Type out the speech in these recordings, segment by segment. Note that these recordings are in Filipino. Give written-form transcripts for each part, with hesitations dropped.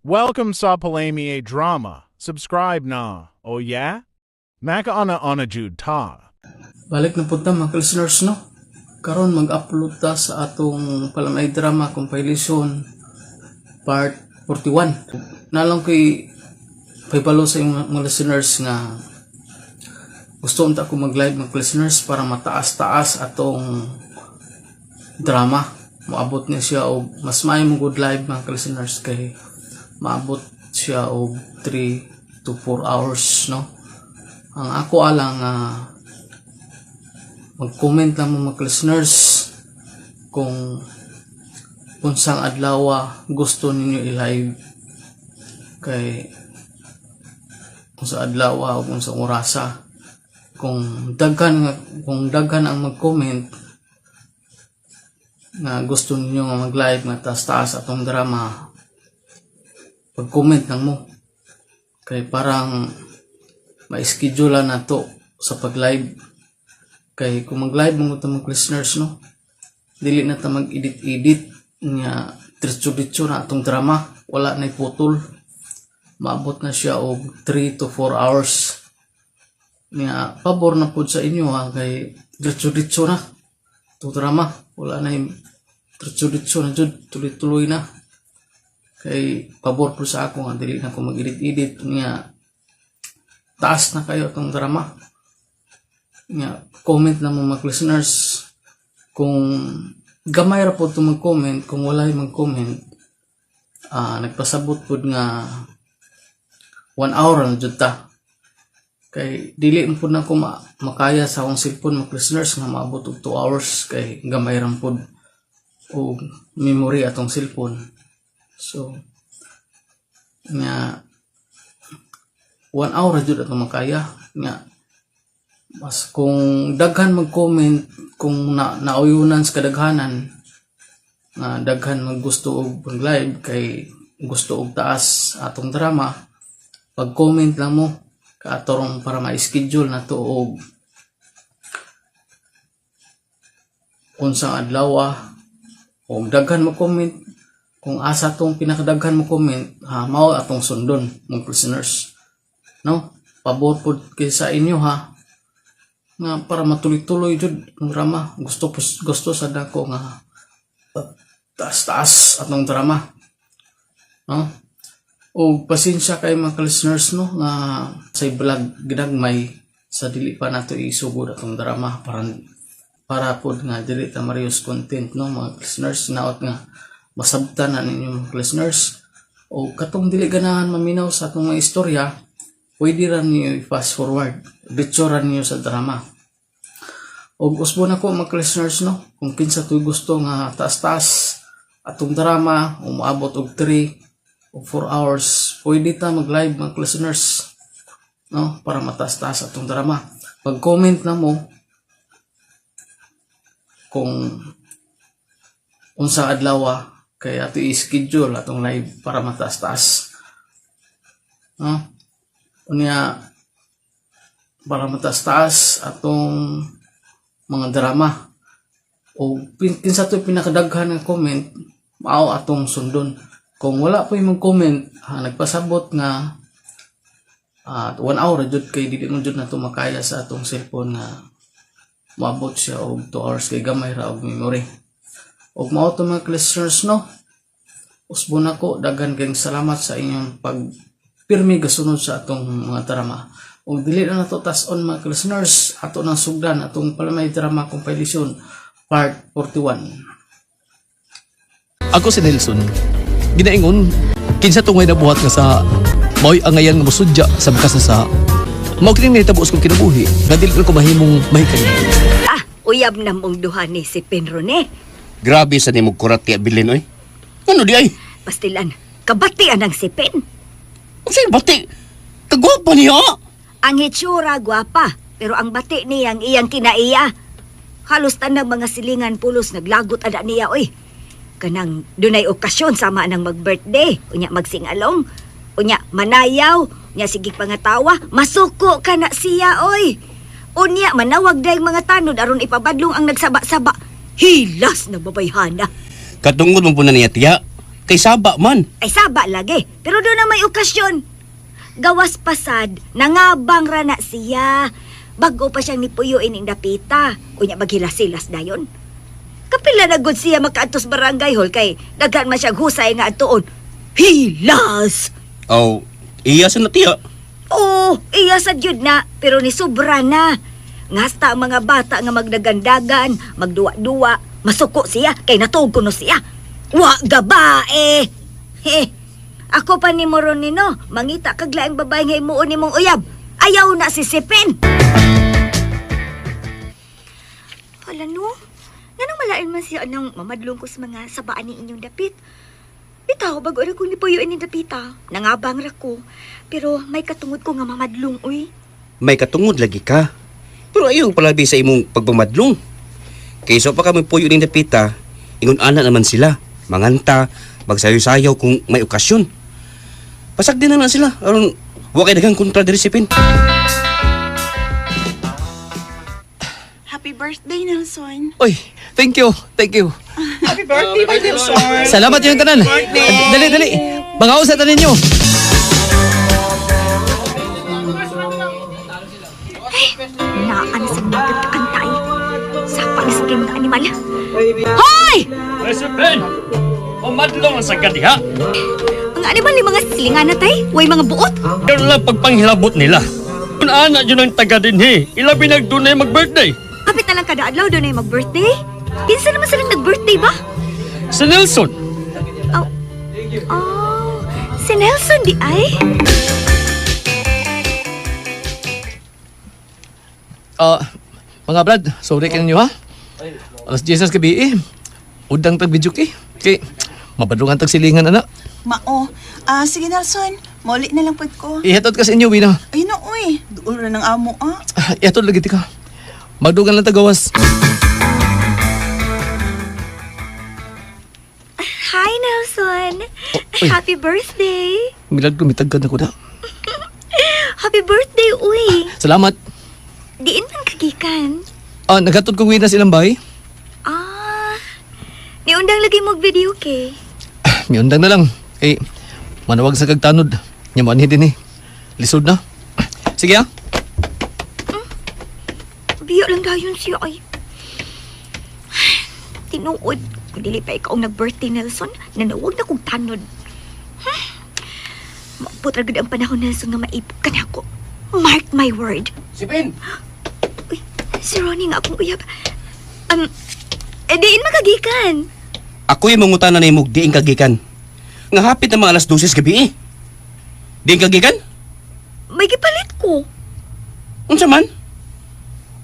Welcome sa Palami Drama. Subscribe na. Oh yeah? Maka ana jud ta. Balik na po ta mga listeners, no? Karon mag-upload ta sa atong Palamay Drama compilation part 41. Nalang kay paypalo sa yung mga listeners nga gusto unta ko mag-live mga listeners para mataas-taas atong drama. Maabot niya siya o mas may mo good live mga listeners kay maabot siya o 3 to 4 hours, no? Ang ako alang mag-comment lang mo mga listeners kung unsang adlaw gusto ninyo i-live kay unsang adlaw o unsang orasa. Kung daghan ang mag-comment na gusto ninyo nga mag-live nga taas-taas atong drama, pag-comment lang mo kay parang ma-schedule na to sa pag-live. Kay kung mag-live mo ito mga listeners, no, dili na ta mag-edit nga diretso na atong drama, wala na iputol, maabot na siya og 3 to 4 hours nga pabor na po sa inyo kay diretso na itong drama, wala na yung diretso na jud, tuloy-tuloy na. Kay pabor po sa ako nga dili na ko mag-edit nga taas na kayo itong drama. Nga comment lang mo mga listeners kung gamay ra po ito mag-comment. Kung wala yung mag-comment, nagpasabot po nga 1 hour na jud ta. Kay dili po na ko makaya sa akong cellphone mga listeners nga maabot og 2 hours kay gamay ra po o memory atong cellphone. So nga 1 hour jud ato makaya nga mas kung daghan mag-comment, kung nauyunan sa kadaghanan nga daghan maggusto og mag-live kay gusto og taas atong drama, pag-comment lang mo kaatorong para ma-schedule na to og unsang adlaw og daghan mag-comment. Kung asa tong pinakadaghan mo comment, mao atong sundon mga listeners, no? Pabor po kay sa inyo nga para matuloy-tuloy jud ang drama. Gusto sa dako nga taas-taas atong drama, no? O pasensya kay mga listeners, no, nga sa vlog ginagmay sa dili pa nato isugod atong drama para pod nga dili ta marius content, no mga listeners. Naot nga masabtan na ninyo mga listeners o katong dili ganahan maminaw sa atong mga istorya, pwede ran niyo i-fast forward, diretso ran niyo sa drama. O usbo na ko mga listeners, no, kung kinsa to'y gusto nga taas-taas atong drama o maabot og 3 o 4 hours, pwede ta mag-live mga listeners, no, para mataas-taas atong drama. Pag-comment na mo kung unsa adlaw kay ato i-schedule atong live para mataas-taas, no? Unya para mataas-taas atong mga drama o kinsa to pinakadaghan nga comment, mao atong sundon. Kung wala pa yung mag-comment, nagpasabot nga 1 hour jud kay dili mo jud nato makaya sa atong cellphone nga maabot siya og 2 hours kay gamay ra og memory. Og mao to mga listeners, no, usbo na ko daghan kayong salamat sa inyong pagpirmi gasunod sa atong mga drama. Og dili na nato tas-on mga listeners, ato nang sugdan atong Palamay Drama compilation part 41. Ako si Nelson. Ginaingon, kinsa tungay nabuhat nga sa mao'y angayan nga musudya sa bakas na sa mao kining nahitabo kong kinabuhi nga dili ko mahimong mahikan. Uyab na mong duha ni si Penrone. Grabe sa nimog kurat kaya bilin, oy. Ano di ay? Pastilan, kabatian ang si Pen. Kasi bati, kagwapa niya. Ang hitsura gwapa, pero ang bati niyang iyang kinaiya. Halos tanang mga silingan pulos naglagot ada niya, oy. Kanang dunay okasyon sama nang mag-birthday, unya magsingalong, unya manayaw, unya sige pangatawa, masuko ka na siya, oy. Unya manawag day mga tanod aron ipabadlong ang nagsaba-saba. Hilas na babayhana. Katungod mo po na niya, tiya. Kay saba man. Ay saba lagi, pero doon na may okasyon. Gawas pasad, nangabang ra na siya. Bago pa siyang nipuyuin ing dapita. Unya maghilasilas dayon. Kapila na gud siya makaantos barangay hall kay daghan man siyang husay nga atuon. Hilas! Oh, iya sa natiya. Oo, iya sad yun na, pero ni sobra na. Ngasta ang mga bata nga magdagandagan, magduwa-duwa, masuko siya, kay natuog ko no siya. Wa gabae! Ako pa ni Moron nino, mangita kag laing babae nga imuon ni mong uyab. Ayaw na si Sipin! Hala no, ganang malain man siya nang mamadlong ko sa mga sabaan ni inyong dapit. Bitaw, bago na kong nipuyuin ni dapita. Nangabang ra ko, pero may katungod ko nga mamadlong, uy. May katungod lagi ka. Pero ayaw palabi sa imong pagpamadlong. Kaysa pa kami puyo ng dapita, ingon ana naman sila. Manganta, magsayo-sayaw kung may okasyon. Pasag din na sila. Aron, huwag kayo dagang kontra diri Sipin. Happy birthday, Nelson. Oy, thank you. Happy birthday, Nelson. Salamat yung tanan. Dali. Mga usa tanin nyo. Naan sa mga kantay. Sapa na sa mga animal. Hoy! Sipin! Umadlong sa kadiha. Mga animal ni mga silingan na tay. Way mga buot. Yun lang pagpanghilabot nila. Kung anak yun ang taga din ilabi nagdunay mag-birthday. Kapit na lang kada adlaw doon ay mag-birthday. Pinsa naman silang nag-birthday ba? Si Nelson. Oh, si Nelson di ay? Mga brad, sorry kayo ninyo ha. Alas 10 gabi udang tag video kay. Kay, mabadungan tag silingan anak. Mao. Sige, Nelson. Mauli na lang pud ko. Ihatod ka sa inyo, Wina. Ay, no, uy. Duol na ng amo, Ihatod lagi ti ka. Magdugan lang tagawas. Hi, Nelson. uy. Happy birthday. Milagro, mitagad na ko na. Happy birthday, uy. Salamat. Diin man kagikan. Naghatod kong Wina silang bay. Niundang lagi mo video kay. May undang na lang. Eh, manawag sa kagtanod. Nyaman din Lisod na. Sige ha. Biyo lang dayon siya ay. Tinuod. Kung dili pa ikaw ang nag-birthday, Nelson, nanawag na kong tanod. Maputra gud ang panahon, Nelson, nga maipog ka na ako. Mark my word. Sipin! Uy, si Ronnie nga akong uyab. Diin makagikan. Ako yung mangutana na imong diing kagikan. Nga hapit na mga alas 12 gabi Diing kagikan? May gipalit ko. Unsa man?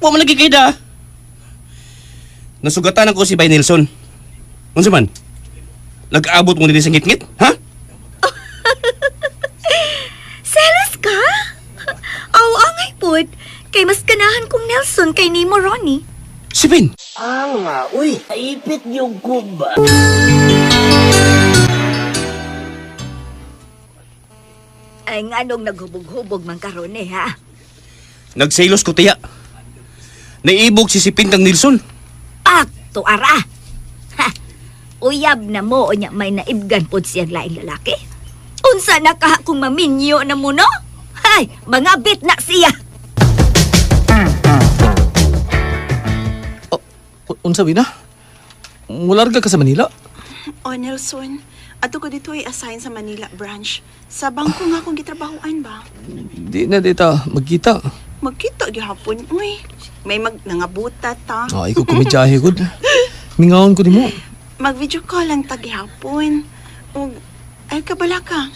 Wa man lagi kayda. Nasugatan ako si Bay Nelson. Unsa man? Nag-abot mo din sa ngit-ngit, ha? Selos ka? Aw-angay pod. Kay mas ganahan kong Nelson kay nimo Ronnie. Sipin! Ay nga nung naghubog-hubog man karon ha. Nagsaylos ko tiya. Naibog si Sipin kang Nelson. Akto ara. Ha. Uyab na mo unya may naibgan pod siyang laing lalaki. Unsa na ka kung maminyo na mo no? Hay, mga bit na siya. Unsa Wina? Mularga ka sa Manila? Nelson. Ato ko dito ay assign sa Manila branch. Sa bangko nga akong gitrabahoan ba? Di na dita magkita. Magkita gihapon, uy. May nangabuta ta. Ikaw kumidyahe gud. Mingawon ko nimo. Mag-video call lang ta gihapon. Ug ay kabala ka.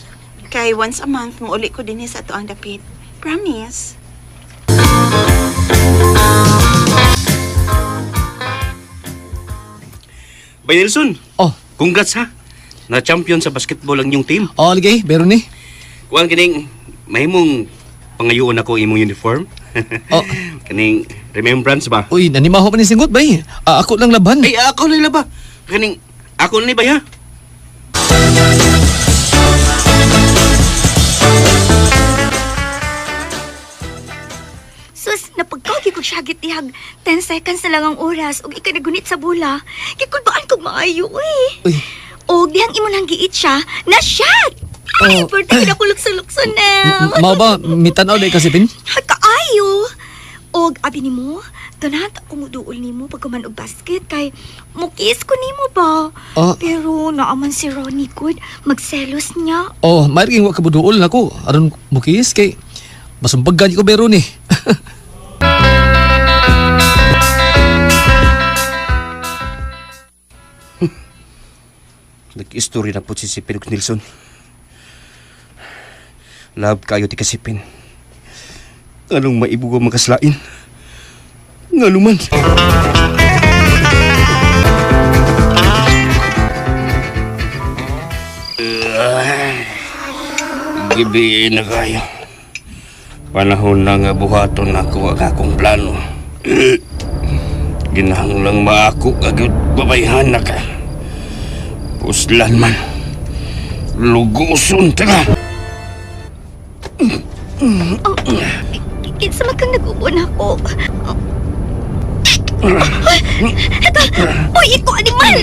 Kay once a month mo uli ko din sa ato ang dapit. Promise. Bay Nelson, Oh, congrats ha. Na-champion sa basketball ang inyong team. lagi, meron ni. Kuan kining mahimong pangayoon ako imong uniform. Oh. Kining remembrance ba? Uy, nanimaho pa ni singot bay. Ako lang laban. Ay, ako nila ba? Kining ako ni ba ya? Sus, napagkagi ko siya gitihag. 10 seconds na lang ang oras ug ika nagunit sa bula. Kikudbaan kog maayo, uy. Uy, O, dihang imo nang giit siya, na-shot! Ay, Oh. birthday na ko lukso-lukso na. Mao ba mitanaw day ka Sipin? Kaayo! O, abi ni mo, ganahan ta kumuduol ni mo pagkaman og basket kay mukis ko ni mo ba? Ah. Pero naaman si Ronnie good, magselos niya. Oh, mayroong wa kabuduol nako. Aron mukis kay masumbagan ko bero ni. Nag-istorya na po si Sipin ug Nilson. Love kayo ti kasipin. Anong maibuga makaslain? Nga luman. Gabi na kayo. Panahon na nga buhaton ako ang akong plano. Ginahanglang maako agad babayhan na ka. Puslan man. Luguson ta ka. Kinsa man kang nag-ubon ako. Ito! Uy, ito animal!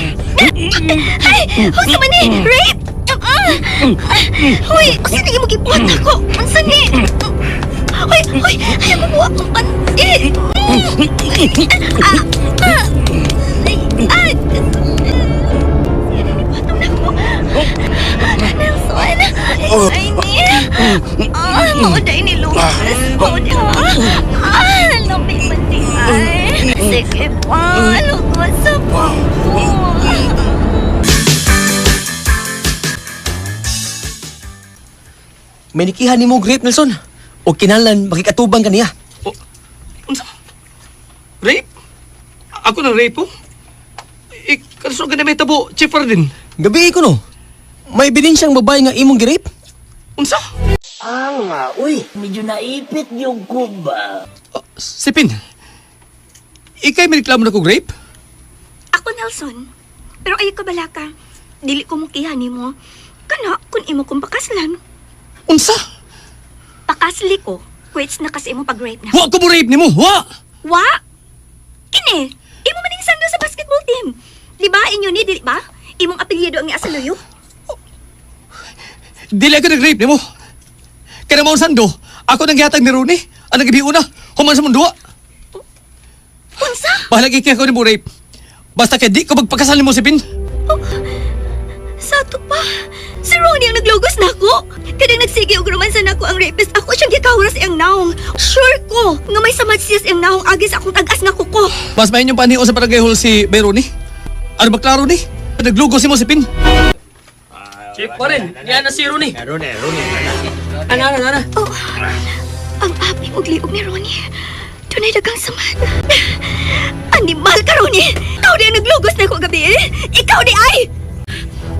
Ay! Unsa man ni? Rape! Uy! Unsa na yung magibuhat ako? Unsa ni? Uy! Uy! Ayaw mo buha akong panty! Batong na ako! Nelson! Ay ni! Mauday ni Lucas! Mauday ha! Lamig man di ay! Sige pa! Lugwas sa pangko! May nikihan ni mo grape Nelson. O kinahanglan makikatubang kaniya. Unsa? Rape? Ako na rape po? Kanso ka na may tabo, Chief Ferdin. Gabi ko no. May ebidensyang babae nga imong girape? Unsa? Medyo naipit yung kuba. Sipin. Ikay may reklamo na ko grape? Ako, Nelson. Pero ayaw ka bala ka. Dili ko mukihan ni mo. Kana, kung imo kong pakaslan. Unsa? Pakasli ko. Quits na kasi imo pag-rape na. Wa ko mo rape nimo. Wa. Wa? Kini, imo maning sando sa basketball team. Di ba inyo ni, di ba? Imong apelyido ang Asaluyo? Dili ako nag-rape nimo. Kaya mo sando. Ako nang gihatag ni Rooney. Ang nagibiuna. Human sa mundo. Unsa? Bahalagi kaya ko ni mo rape. Basta kaya di ko magpakasal ni mo Sipin. Sato pa. Si Ronnie ang naglugos na ako. Kadang nagsige og romansa na ako ang rapist. Ako siyang gikawras iyang naong. Sure ko nga may samad siyas iyang naong agis akong tagas na kuko. Mas main yung paniho sa barangay hall si Rooney. Ano ba klaro ni? Naglugos si mo Sipin. Chief pa rin. Yan na si Rooney. Ana. Oh, ang api og liog ni Ronnie. Tunay dagang samad. Animal ka, Ronnie. Ikaw di ang naglugos na ako gabi eh. Ikaw di ay!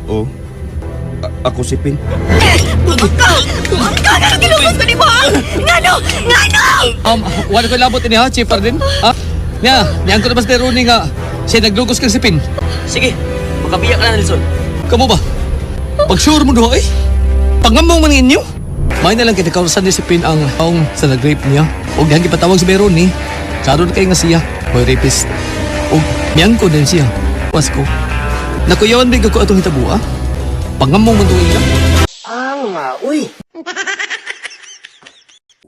Oh. Ako Sipin. Ka na nagilugos ko ni mo, ha? Ngano! Wala ko labot ini ha, Chief Ferdin. Ha? Niyan ko na mas ni Rooney nga. Siya naglugos kang Sipin. Sige, makabiyak ka na, Nelson. Kamu ba? Pag-sure mo doon eh. Pangamong man inyo. May na lang kinakawrasan ni Sipin ang taong sa nag-rape niya. O yan ipatawag si Rooney. Klaro na kayo nga siya. Boy rapist. O miyang ko din siya. Was ko. Nakuyawan bigay ko atong hitabua. Pangamong man doon lang.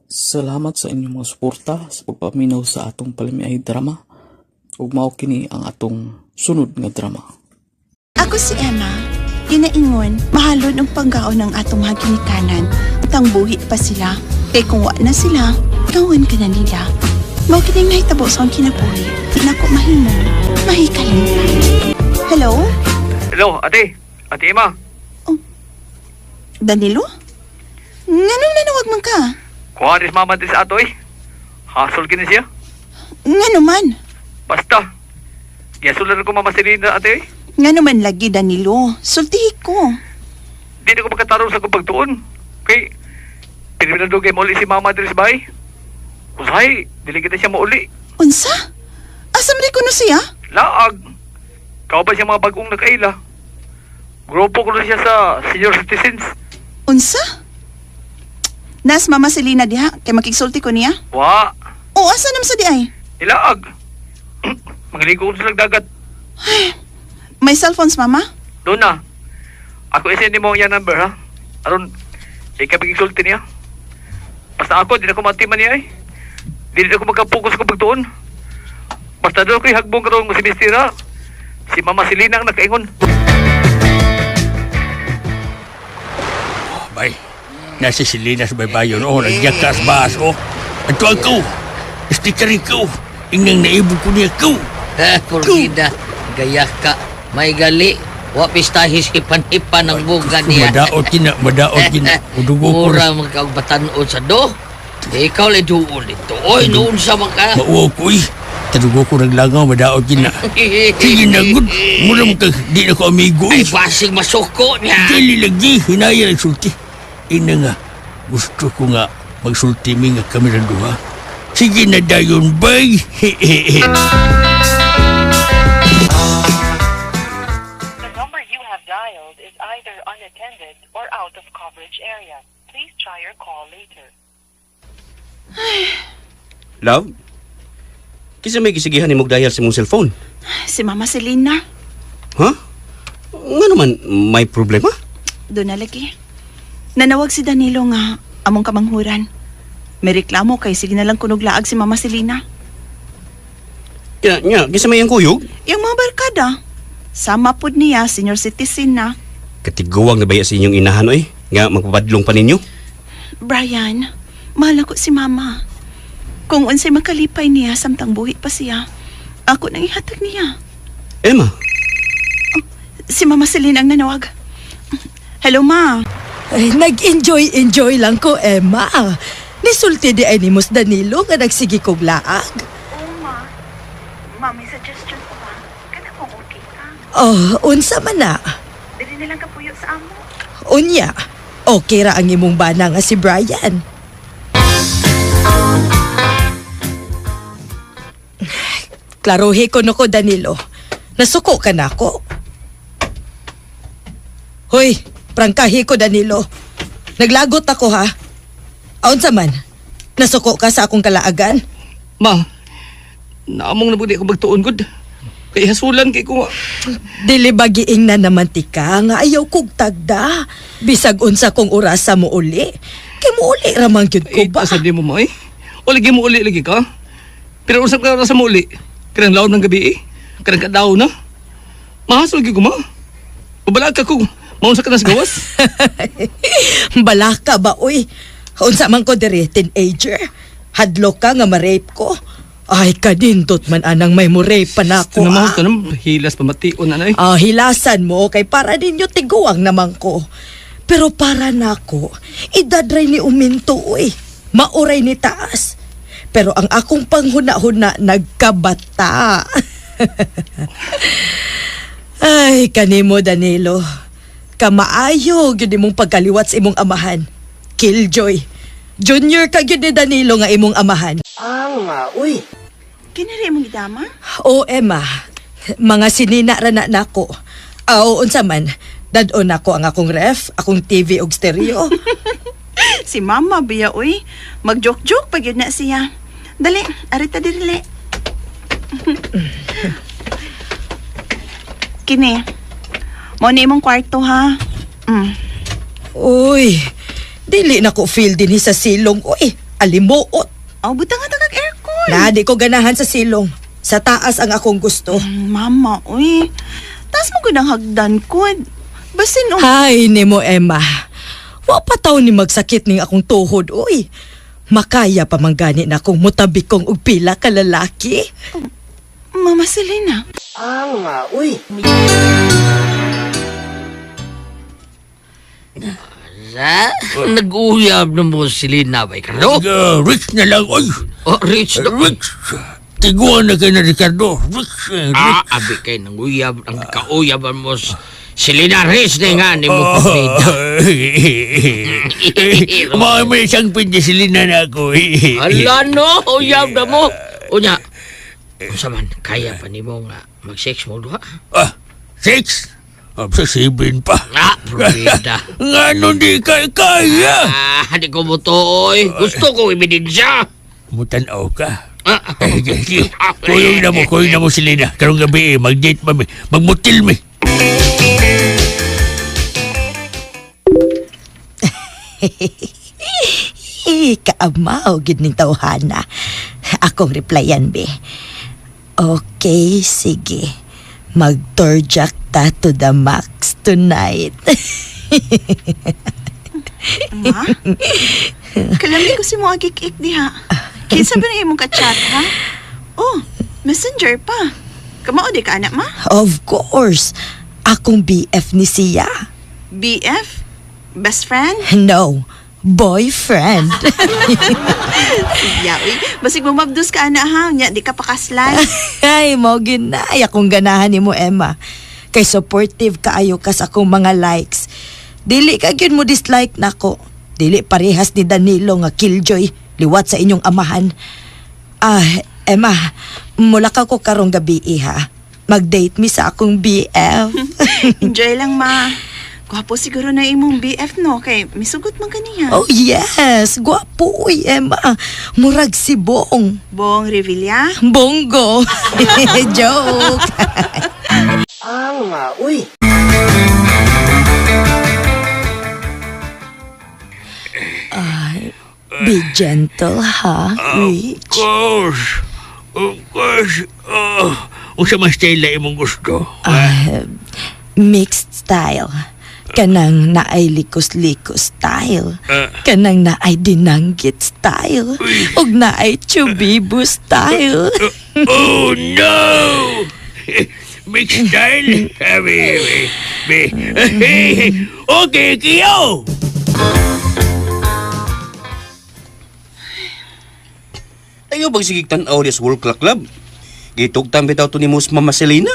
Salamat sa inyong mga suporta sa pagpaminaw sa atong palimiay drama. Ug mao kini ang atong sunod nga drama. Ako si Emma. Ginaingon, mahalon ang paggaon ng atong mga ginikanan. Tang buhi pa sila. Kay kung wa na sila, kawan ka na nila. Mao kining nahitabo sa akong kinabuhi. Di na ko mahimo. Mahikalimtan. Hello? Hello, ate. Ate Emma. Danilo? Nganong nanawag man ka? Kuha rin mama din sa ato eh. Hasol kini siya. Ngano man? Basta. Yasulan ko mama Selena ate eh. Ngano man lagi, Danilo? Sultihi ko. Di na ko magkatarong sa kong pagtuon. Kay, pinagdugay mo uli si mama din sa bahay. Usahay, dili kita siya mauli. Unsa? Asam rin ko na siya? Laag. Kau ba siya mga bagong nakaila? Grupo ko na siya sa senior citizens. Unsa? Nas Mama Selena diha, kay makigsulti ko niya? Wa, O, asa nam sa di ay? ilaag. Magaligo ko sa dagat. May cellphones, Mama? Doon na. Ako isin mo yung number, ha? Aron, ikaw pag-exulti niya. Basta ako, di na ko matiman niya, eh. Di na ako magkapokus ko pagtuon. Basta doon ko'y hagbong karoon mo si Mistira. Si Mama Selena ang nakaingon. Bay, nasa Silinas baybayon o, nagyakas baas o. At tuwag ko, istikarin ko, inang naibog ko niya ko. Kurbida, gaya ka. May gali. Wapistahis hipan-hipan ang buga niya. Madaot kina. Udugo ko. Mura magkabatanon sa do. Ikaw le duol ito. Oy, noon sa maka. Mauwa ko eh. Tadugo ko naglangaw, madaot kina. Sige na, good. Mura mo di na ko amigo Ay, eh. basig masuko niya. Dili lagi, hinaya nagsulti. Ina nga, gusto ko nga magsulti mi nga kami ng duha. Sige na dayon, bay. The number you have dialed is either unattended or out of coverage area. Please try your call later. Love? Kisa may gisigihan ni mong dayal sa mong cellphone? Si Mama Selena. Ha? Nga naman, may problema? Doon na lagi. Nanawag si Danilo nga among kamanghuran. May reklamo kay sige na lang kunog laag si Mama Selena. Kisa may ang kuyog? Yung mga barkada. Sama pod niya, senior citizen na. Katiguwang na baya sa inyong inahan eh. Nga magpapadlong pa ninyo. Brian, mahal ako si Mama. Kung unsay makalipay niya, samtang buhi pa siya, ako nang ihatag niya. Emma? Si Mama Selena ang nanawag. Hello, Ma. Ay, nag-enjoy lang ko, Emma. Nisulti di ay ni Mus Danilo nga nagsigi kong laag. Oo, Ma. Ma, may suggestion ko ba? Kana kung okay ka. Oh, unsa man na. Dili na lang kapuyo sa amo. Unya, okay ra ang imong bana nga si Brian. Klarohi ko no ko, Danilo. Nasuko ka na ko. Hoy, prangkahi ko, Danilo. Naglagot ako, ha? Aun sa man, nasuko ka sa akong kalaagan? Ma, naamong na budi ko magtuon gud. Kay hasulan kay ko. Dili bagiing na naman tika nga ayaw kog tagda. Bisag unsa kong orasa mo uli. Kay mo uli ramang gyud ko ba? Asad di mo mo eh. O lagi mo uli lagi ka. Pero usap ka na sa mo uli. Kanang laon ng gabi eh. Kanang kadaw na. Mahasol gyud ko ma. Ubalag ka ko. Maunsa ka na sa gawas. Balaka ba uy? Unsa man ko diri teenager? Hadlok ka nga ma-rape ko. Ay, kadindot man anang may mo-rape pa na ako. Tanong hilas pamation na eh. Hilasan mo kay para ninyo tiguang naman ko. Pero para na ako, idadray ni uminto uy. Mauray ni taas. Pero ang akong panghuna-huna nagkabata. Ay, kanimo Danilo. Kamaayo gyud imong pagkaliwat sa imong amahan. Killjoy. Junior ka gyud ni Danilo nga imong amahan. Uy. Kinari mong idama? O Emma, mga sinina ra na nako. Aw unsa man, dadon nako ang akong ref, akong TV ug stereo. Si Mama biya uy. Mag-joke-joke pag yun na siya. Dali, arita dirili. Kini. Mo ni imong kwarto ha. Uy, dili na ko feel din sa silong. Uy, alimuot. Butang nga tagag aircon. Na, di ko ganahan sa silong. Sa taas ang akong gusto. Mama, uy. Taas mo gunang hagdan ko. Basin Hay, nimo Emma. Wa pa taw ni magsakit ning akong tuhod, uy. Makaya pa manggani na akong mutabik kong og pila ka lalaki. Mama Selena. Uy. Nag-uyab na mo si Lina ba, Ricardo? Rich na lang, oy. Oh, Rich na. Rich. Tiguan na kayo na Ricardo. Rich. Abi kay nang uyab, ang kauyaban mo si Lina Rich na nga ni mo pagpida. Mga may isang pindi si Lina na ako. Ala no, uyab na mo. Unya, kung saman, kaya pa ni mo nga mag-sex mo duha? Sex? Sa 7 pa. Provida. Nga nun di kaya. Di ko mo to, oy. Gusto ko ebidensya. Mutanaw ka. Kuyong na mo si Lina. Karong gabi mag-date pa mi. Magmutil mi. Kaamaw, gid ning tawhana. Akong replyan, be. Okay, sige. Mag-torjak ta to the max tonight. Ma? Kalami ko si mo agik-ik diha. Kinsa ba na imong ka-chat, ha? Oh, messenger pa. Kamao di ka, anak, ma? Of course. Akong BF ni siya. BF? Best friend? No, boyfriend. Siya, uy. Basig mo mabdus ka, anak, ha? Nya, di ka pakaslay. Ay, mo ginay akong ganahan ni mo, Emma. Kay supportive kaayo ka sa akong mga likes. Dili ka gyud mo dislike nako. Dili parehas ni Danilo nga killjoy liwat sa inyong amahan. Emma, mula ka ko karong gabi ha. Mag-date mi sa akong BF. Enjoy lang, ma. Gwapo siguro na imong BF, no? Kay misugot man kaniya. Oh yes, gwapo uy, Emma. Murag si Bong. Bong Revilla? Bongo. Joke. Uy. Be gentle, ha, Rich? Of course. Kung sa mas style na imong gusto. Mixed style. Kanang naay likos-likos style. Kanang naay dinanggit style. Ug naay chubibo style. Oh no! Mixed style? Okay, Kiyo! Ayaw bang sigig tanaw di sa World Clock Club? Gitugtan bitaw to ni Mama Selena?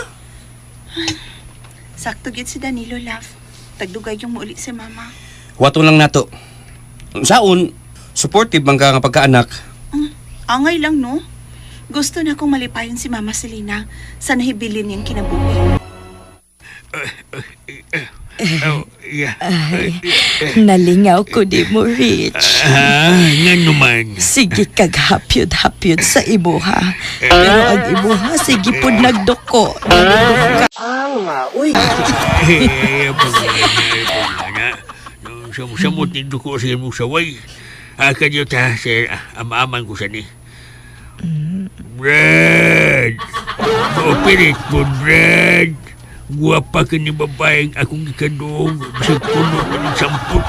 Sakto gid si Danilo, love. Tagdugay yung muuli si mama. Wato lang nato. Saon, supportive bang ka nga pagkaanak? Angay lang, no? Gusto na akong malipayon si Mama Selena sa nahibilin niyang kinabuhi. Nalingaw ko di mo, Rich. Nga naman. Sige kag hapyod-hapyod sa ibuha. Pero ang ibuha, sige po nagduko. Uy. Samot ni duko sa imong saway. Kadyo ta sa ama-aman ko sa ni. Brad! Operate mo, Brad! Guwapa ka ni babaeng akong ikadong. Sa puno ka ng sampot.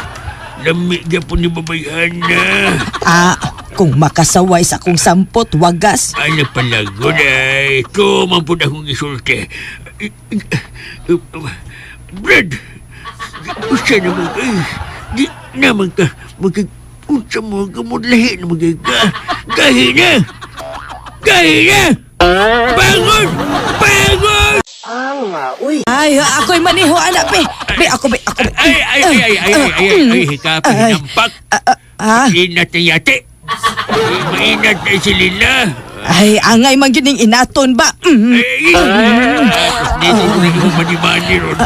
Lami ka po ni babayan na. Kung makasaway sa akong sampot, wagas. Ano pala, guday? Ito man po na akong isulti. Brad! Usa naman ka. Di naman ka. Magkapunsa mo ka mo lahi na magkaka. Kahi na! Kahi na! Bangon! Bangon! Uy. Ay, ako'y maniho, anak, be. Ako. Ay, hikapi, nampak. Inat na yate. Mainat na silila. Ay, angay man yun yung inaton ba? Dito ko rin yung mani-mani ron.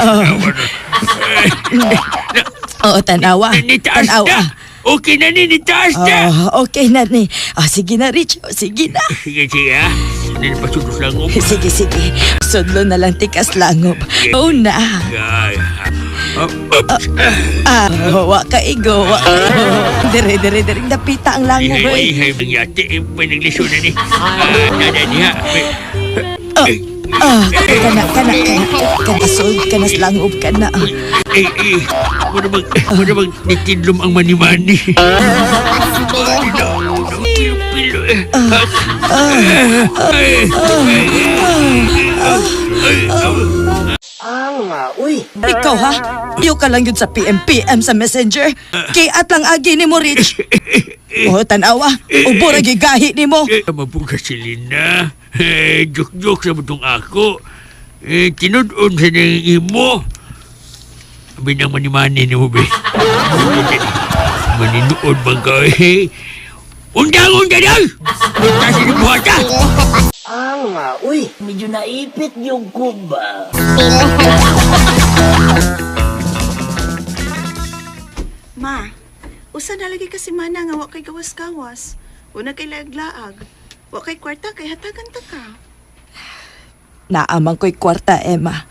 Oo, tanawa. Nitaas na. Okay na ni, nitaas na. Okay na ni. Sige na, Rich. Sige na. Sige, ha. Hindi na pasudos langob. Sige. Sudlo na lang tikas langob. Oo na. Wa ka igo. Dire. Dapita ang langob. Ihay, mangyate. Panaglisyo na ni. Nada niya. Kana langob ka na. Ano bang nitidlom ang mani-mani? Pilo. Uy. Ikaw ha? Iyo ka lang yun sa PM sa messenger. Kiat lang agi ni mo, Rich. Tanawa. Ubo na gigahi ni mo. Mabuka si Lina. Joke-joke sa butong ako. Tinudon sa nang imo. Binang mani-mani ni mo, be. Maninuod bang ka, Undang ka daw! Kasi ni buhata! Uy. Medyo naipit yung kumba. Ma, usa na lagi kasi mana nga wa kay gawas-gawas. Una kay laag-laag. Wa kay kwarta kay hatagan ta ka. Naamang ko'y kwarta, Emma.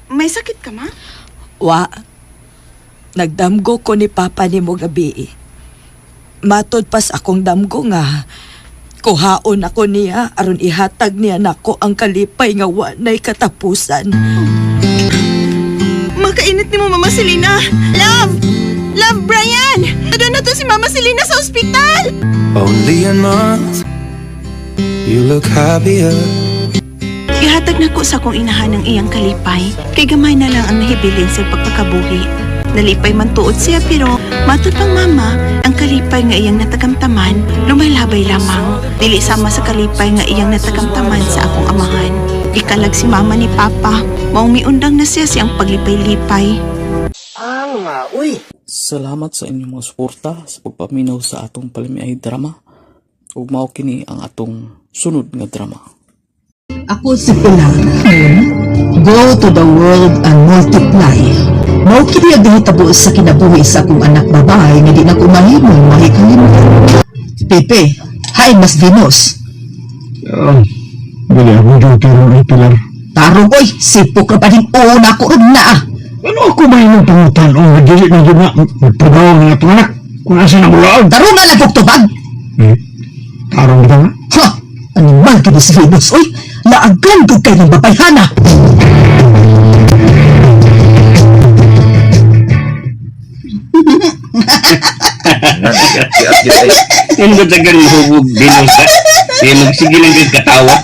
May sakit ka, ma? Wa. nagdamgo ko ni Papa ni mo gabi. Matod pas akong damgo nga, kuhaon ako niya aron ihatag niya nako ang kalipay nga wanay katapusan. Makainit ni mo, Mama Selena. Love! Love, Brian! Ano na to si Mama Selena sa ospital? Only a month, you look happier. Ihatag na ko sa akong inahan ng iyang kalipay. Kay gamay na lang ang nahibilin sa pagkakabuhi. Nalipay man tuod siya pero matod pang mama, ang kalipay nga iyang natagamtaman, lumaylabay lamang. Dili sama sa kalipay nga iyang natagamtaman sa akong amahan. Ikalag si mama ni Papa, maong miundang na siya siyang paglipay-lipay. Salamat sa inyong mga suporta sa pagpaminaw sa atong palimiay drama. Ug mao kini ang atong sunod nga drama. Ako si Pilar. Go to the world and multiply. Mao kini ang gihitabo sa kinabuhi sa akong anak babae nga di na ko mahimong mahikalimutan. Pepe, hi Mas Venus. Dili ako dyan tarong ay Pilar. Tarong oy, sipok ra pa din una ko na. Ano ako may nang pangutan o dili na dyan na magpagawa ng atong anak kung asa na mulaog? Tarong nga lang tubag. Tarong kita nga? Ha! Animal ka ni si Venus, oy! Laagan ko kayo ng babayhana! Yung matagal hubog Venus ka, kaya magsigil ang katawa.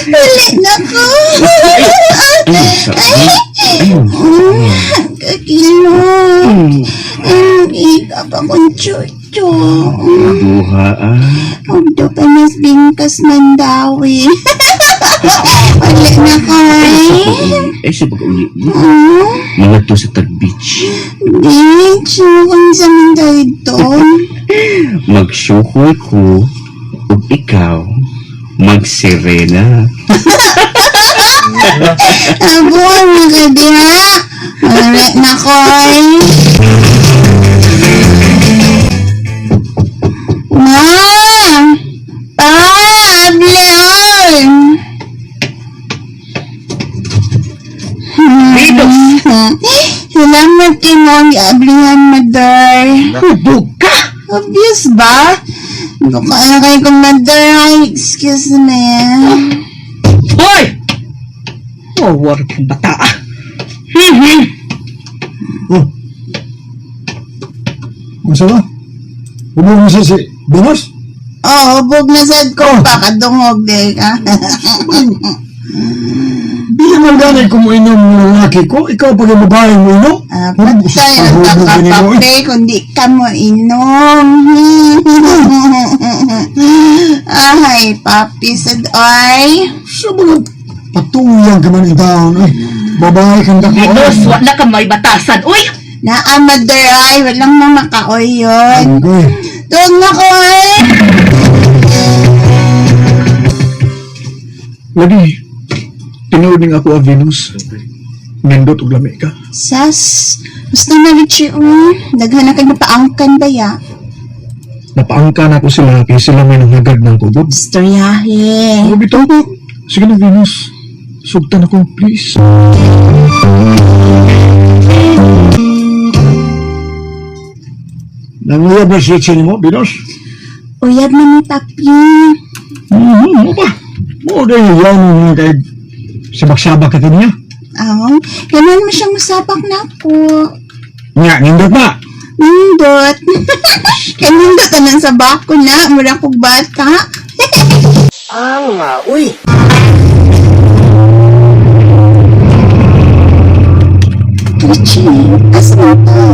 Dali na ko! Kakilong! Ika pa kong chucho. Buha Huwag do pa nas bingkas mandawi. Wala na kay. Eh, sa pag-uli mo, mga to sa Tag Beach. Bitch, kung sa mandawi doon. Magsukoy ko, ug ikaw, magsirena. Abuan na ka diha. Wala na kay. Ma! Pableon! Salamat kay mo ang iablihan, Mother. Hubog ka! Obvious ba? Buka na kayo kong Mother. Ay, excuse me. Hoy! War kang bata. Masa ba? Hubog mo siya si Venus? Oo, hubog na sad ko. Pakadungog din ka. Di naman ganay kung inom ng laki ko. Ikaw pag yung babae mo inom? Patay ang kakapape kundi ka mo inom. Ay, papi sad ay. Sa mga patuyang ka man itaon. Babae kang dako. Venus, wala ka may batasan. Uy! Naa, Mother ay. Walang mamakaoy yun. Okay. Tuwag na ko ay. Lagi, tinuling ako ang Venus. Nindot og lami ka. Sas, gusto na rin siya. Daghan na kayo napaangkan ba ya? Napaangkan ako sila kaya sila may nanghagad ng kubod. Storyahe. Ako bitaw ko. Sige na Venus. Sugtan ako please. Nanguyab na siya siya mo, Venus? Uyab na ni papi. Mo ba? Mo dahil yan mo kay sabak-sabak ka niya. Oo, kailan mo siyang masapak na po. Nga, nindot ba? Nindot. Kanindot anang sabak ko na. Mura kong bata. Uy! Richie, asa mo to?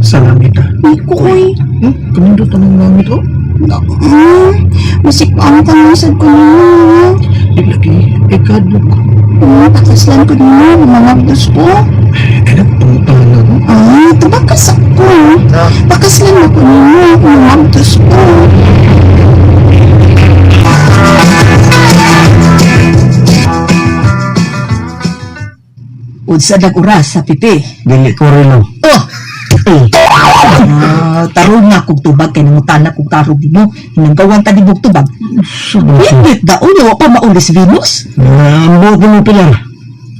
Sa langit ka. Iko ko'y. Kanindot anong langit ko? Musik pa ang tanusad ko nyo. Lagi, ikadlok. Pakaslan ko nyo. Mamagdos ko. Anak, pangutala ko. Tabakas ako. Pakaslan ko nyo. Mamagdos ko. Unsa dag oras sa pipi? Dili ko rin lang. Tarong na kong tubag kay nangutan kong tarong din mo. Hinanggawan ta din mong tubag. Hindi daw, yawa pa maulis Venus. Ambo ko mo Pilar.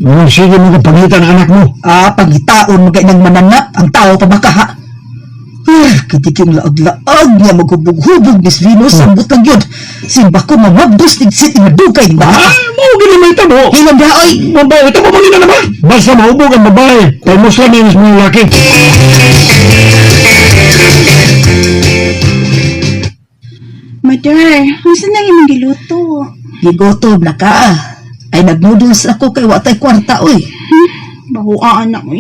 Sige mo kapagitan ang anak mo. Pangitaon magay ng mananap ang tao pa baka ha. Kitik yung laag-laag niya maghubog-hubog Miss Venus ang butang yun. Simba ko mamabdos tigsit na dugay ba? Mau ginamay tamo. Ilang da ay. Babae, tamo ba nila naman? Basta mahubog ang babae. Kaya mo sa minis mo yung laki. Mother, masa na yung giluto? Gigotob na ka. Ay nagnoodles ako kay watay kwarta oy. Bahuaan na mo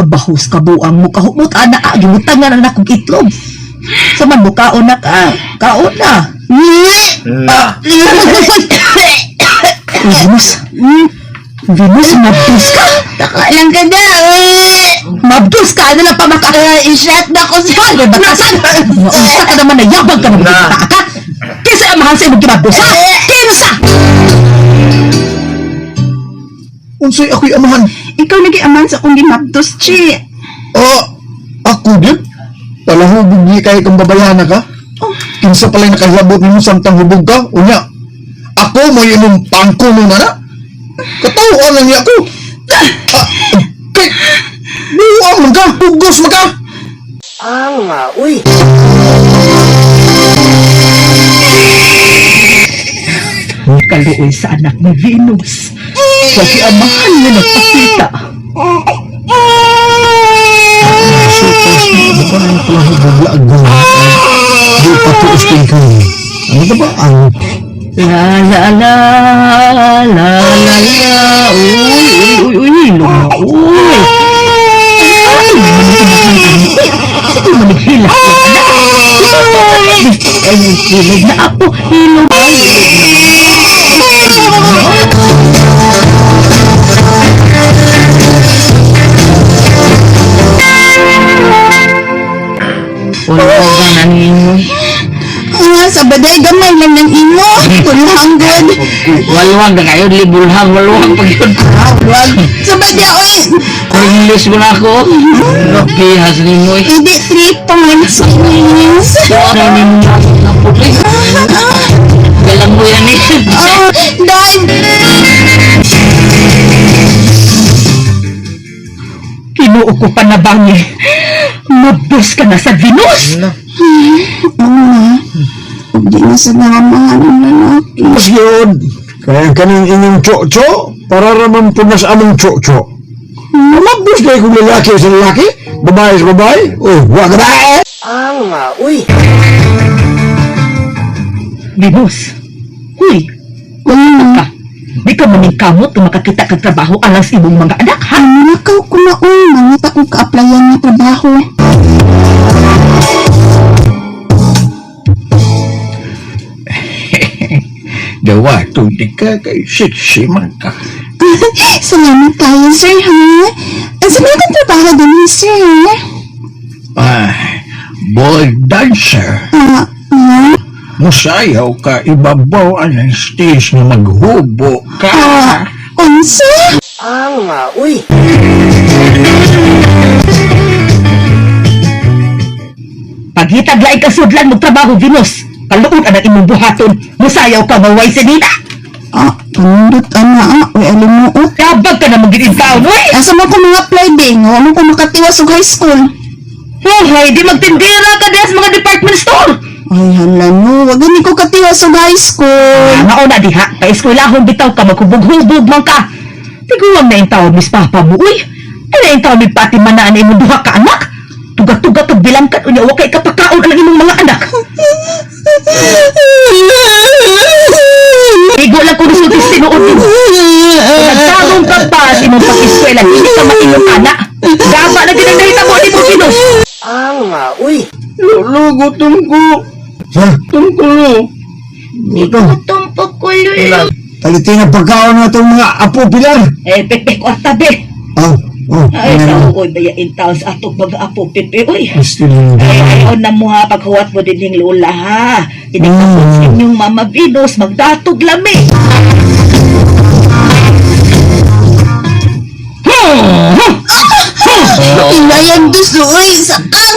Bahus ka buang mo kahumot ana gibutangan na akong itlog. Saman mo kaon na ka. Kaon na. Venus. Venus, mabdus ka. Taka lang ka na. Mabdus ka. Ano lang pa maka... I-shot na ko sa... Batasan. Unsa ka naman na yabang ka naman. Ka. Kinsa ang mahal sa imong gimabdus ha? Kinsa! Unsay ako'y amahan? Ikaw nag-iaman sa kong gimabdos, Chi. Ako din? Palahubog niya kayo kang babayana ka? Kinsa pala'y nakahilabot mo samtang hubog ka? Unya, ako mo yung pangko mo na? Katawaan lang niya ako. Kay, buwang man ka, hugos man ka. Uy. Kaluoy sa anak ni Venus. Sa kiamahan niya nagpakita. Supas mo, ano ba ang palahubog laag di patuos din kayo. Ano ba ba ang... La la la la la la. Uy, luma. Uy. Ay, manighilak ko na. Ay, hilog na ako. Hilog na. Wala ka na ninyo. Sa baday gamay lang ng imo. Kulhang good. Walwag na kayo, libulhang, walwag pag yun. Wag. Sa baday, oy. English mo na ako. Nakihas ninyo eh. Hindi 3 points. Please. Ano ninyo na puti? Galang mo yan eh. Dad. Kinuo ko pa na bangi. Mabdos ka na sa Venus. Hindi na sa namahan ng lalaki. Mas yun. Kaya kaning inyong tso-tso, para raman po na sa among tso-tso. Mabos na kung lalaki sa lalaki, babae sa babae, wag na Uy. Venus. Uy. Ka. Di ka maning kamot kung makakita ka trabaho alang sa ibong mga anak, ha? Nakaw ko na mangita kong ka-applyan na trabaho. Dawa, di ka kay sexy man ka. Salamat tayo, sir, ha? Sa mga kong trabaho din, sir. Boy dancer. Musayaw ka, ibabaw ang stage na maghubo ka. Unsa? Uy. Paghitag laing kasudlan magtrabaho, Venus. Paluod ang imong buhaton. Musayaw ka, maway sa nina. Panundot, ana, uy, alimuot. Kabag ka na magiging taon, uy. Asa mo ko mga apply din, wala mo ko makatiwas sa high school. Ay, di magtindera ka din sa mga department store. Ay, hala no, wag ni ko katiwas sa high school. Mauna diha, ka-eskwelahon bitaw ka, maghubog-hubog man ka. Tiguang na yung tawag, Miss Papa mo, uy. Ano yung tawag, may pati manaan na imong duha ka anak? Tugat-tugat o bilangkat, unya, wakay kapakaon ang imong mga anak. Igo lang kung gusto tinuod din. Kung nagtarong ka pa sa imong pag-eskwela, hindi ka matinong anak. Gaba na ginagdahita mo, di mo Venus. Uy. Lolo, gutom ko. Gutom ko, lo. Gutom po ko, Lolo. Talitin ang pagkaon na itong mga apo pilar. Pekpek o tabi. Ay, tao bayain tao sa atong mag-apo, Pepe, uy. Ayaw na mo ha, paghuwat mo din yung lola, ha. Hindi ka po sa inyong mama Venus, magdatog lami. Inayan gusto, uy, sakang.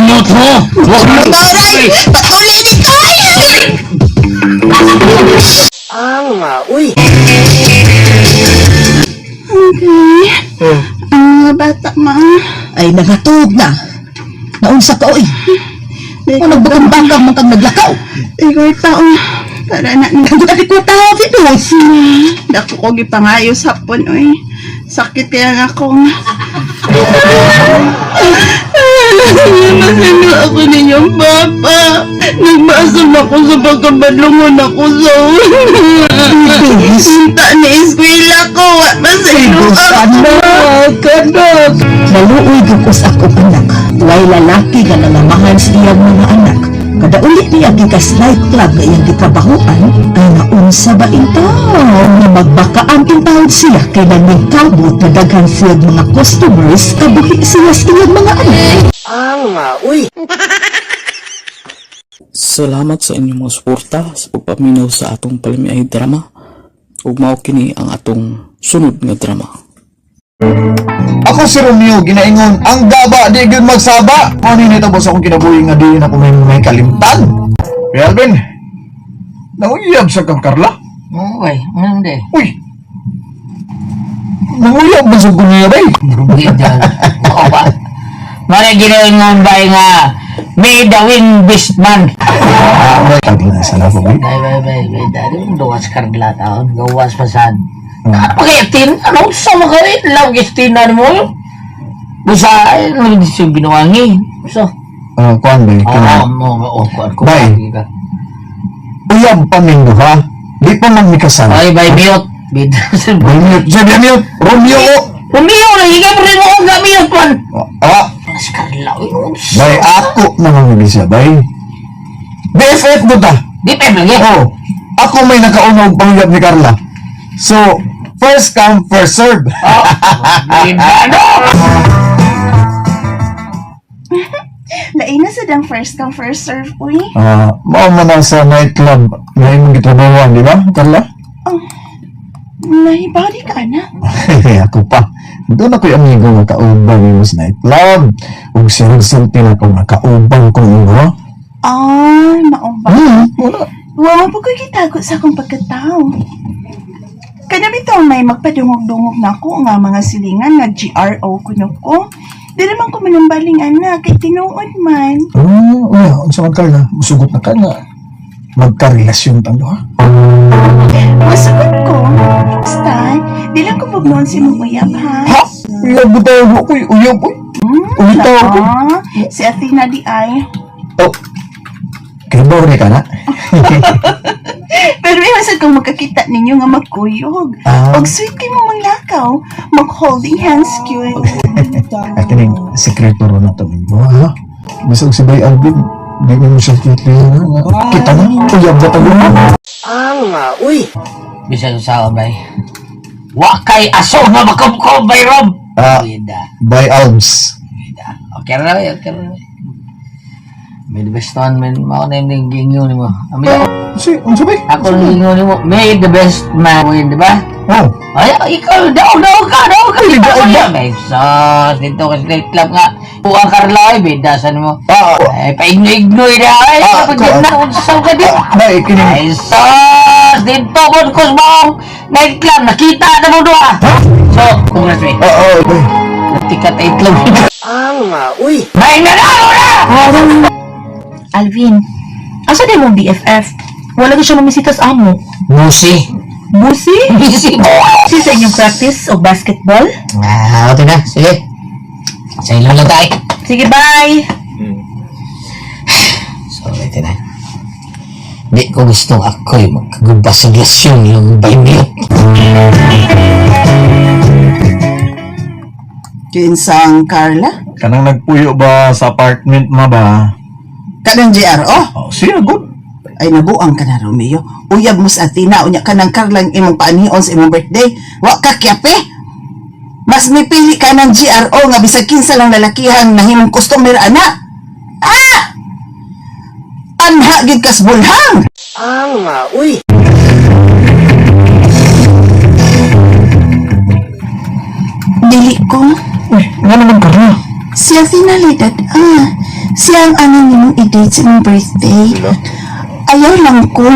Motro. Aray, patuloy ni Koy. Uy. Unsa, ma? Ay, nangatog na. Naunsa ka, oy. Ano nagbagang-bagang man kang naglakaw? Ikaw taon. Para na Nagdali ko tao, Pinos. Dako ko gipangayo sa hapon, oy. Sakit kaya nga akong... Masino ako ninyong papa. Nagbasol ako sa pagkabadlungon ako sa... Sinta ni eskwela ko. Masino ako. Kanog. Naluoy gukos ako, anak. Way lalaki nga nangamahan sa iyang mga anak. Kada ulit niya gikas night club na iyang gitrabahoan, ay naunsa ba ito? Na magbakaang intawad siya kay naningkabot na daghang field mga customers kabuhi siya sa iyang mga anak. Salamat sa inyong mga suporta sa pagpaminaw sa atong palimiay drama. Ug mao kini ang atong sunod nga drama. Ako si Romeo, ginaingon, ang daba di gyud magsaba. Ano nito ba sa akong kinabuhi nga di na ako may kalimtan? Kaya Alvin, nanguyab sa kang Carla? Uy, hindi. Uy! Nanguyab ba sa kunya ba? Hindi dyan. Oo ba? Mara ginaingon ba nga, may the win best man. Carla, sana po ba? Bay, dali mo duwas Carla taon, gawas pasad. Napakayatin, ano sa mga rin, lawgistinan mo. Basta, ano yung binuwangi. So, Kuan ba? kuan ko. Bay. Uyab pa mindo ha? Di pa man mikasama. Ay, bay, mute. Bay, mute. Sabi mute. Romeo, nahigay mo rin mo kung gamiyot man. Mas Carla, Bay, ako naman hindi siya, bay. BFF mo ta? BFF lang yan? Oo. Ako may nakaunog pangyab ni Carla. So, first come, first serve. Lain na sa dang first come, first serve, uy. Mao man na sa nightclub na imong gitrabahoan, di ba, Carla? Nahibali ka na. Ako pa. Doon ako'y amigo nga kaubang mo sa nightclub. Ug sinulsulti na kung nakaubang kong ino. Maubang. Wawa po ko kitago sa akong pagkatao. Kanami to may magpadungog-dungog na ko nga mga silingan nga GRO kuno ko. Di naman ko manumbaling anak kay tinuod man. Unsa man Carla? Musugot na ka nga. Magkarelasyon tang duha. Masugot ko. Stan, di lang ko bugnoon si mong uyab ha. Ha? Uyab butaw mo ko'y uyab ko'y. Uyab ko. Si Athena di ay. Kaya ba ka na? Pero iwasan kung magkakita ninyo nga magkuyog. Og sweet kay mo manglakaw, mag-holding hands cute. At kining sekreto ro na to mingo ha. Bisag si Bay Alvin, di mo siya kitlihan nga. Kita na, uyab na tayo mo. Uy! Bisag sa bay. Wakay aso na makumkum, Bay Rob! Bay Alves. Okay na. May the best one, man. Mao na yung ginyo ni mo. Unsa bay? Ako ang ginyo ni mo. May the best man win, di ba? Ay, ikaw, daw ka. May sos, dito ka sa night club nga. Buang Carla, ay, bedasan mo. Ay, paignoy na. Ay, kapag na, unsaw ka din. Ay, sos, dito mo ko sa buong night club. Nakita na mo doon. So, congrats, bay. Natikat 8 lang. Uy! May nanalo na! Alvin, asa din mong BFF? Wala ko siya mamisitas amo. Busi? Busi sa inyong practice o basketball? Okay na. Sige. Sa ilang lang tayo. Sige, bye! So, ito na. Di ko gusto ako'y magkagubas sa glasyon yung baymiyot. Kinsang Carla? Kanang nagpuyo ba sa apartment ma ba? Kanang GRO? Siya, good. Ay, nabuang ka na, Romeo. Uyab mo sa Athena, unya ka ng Carlang imong paanion sa imong birthday. Wa ka kyape? Mas mipili ka ng GRO nga bisag kinsa lang lalakihang nahimong customer, ana. Anha gid kas bulhang. Uy! Dili ko. Nga naman Carla. Si Athena Lidad, siya ang anong nimong i-date sa imong birthday. Ayaw lang ko,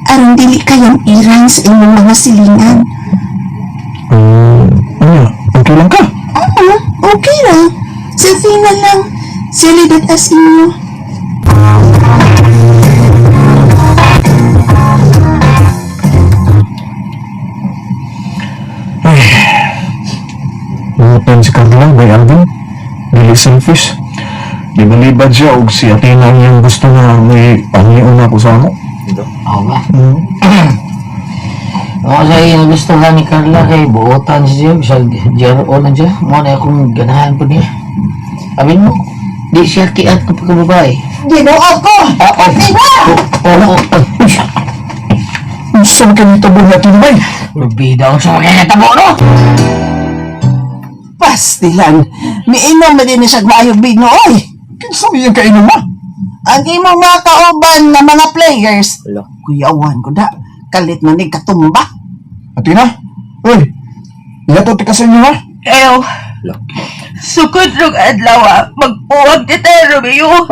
aron dili kayang iran sa imong mga silingan. Okay lang ka? Oo, okay na lang. Silidad as inyo. Butan si Carla, bay Alvin. Dili selfish. Di malibad siya og si Athena niyang gusto na may pangiuna ko sa amo. Oo ba? Ako sa iyo gusto ka ni Carla kay buotan siya sa JRO na siya. Mo na akong ganahan po niya. Sabihin mo, di siya kiat ng pagkababae. Ginoo ko! Oo. Gusto mo kayo tabo natin bay? Bida ang sa mga tabo, no? Pastilan, miinom na din siya maayong bino, oy! Kinsa mo yung kainom ma? Ang imong mga kauban na mga players, kuyawan ko da, kalit na ni katumba. Athena? Uy! Yato tika sa inyo ha? Ew. Sukod rong adlaw, magpuwag ti tayo, Romeo.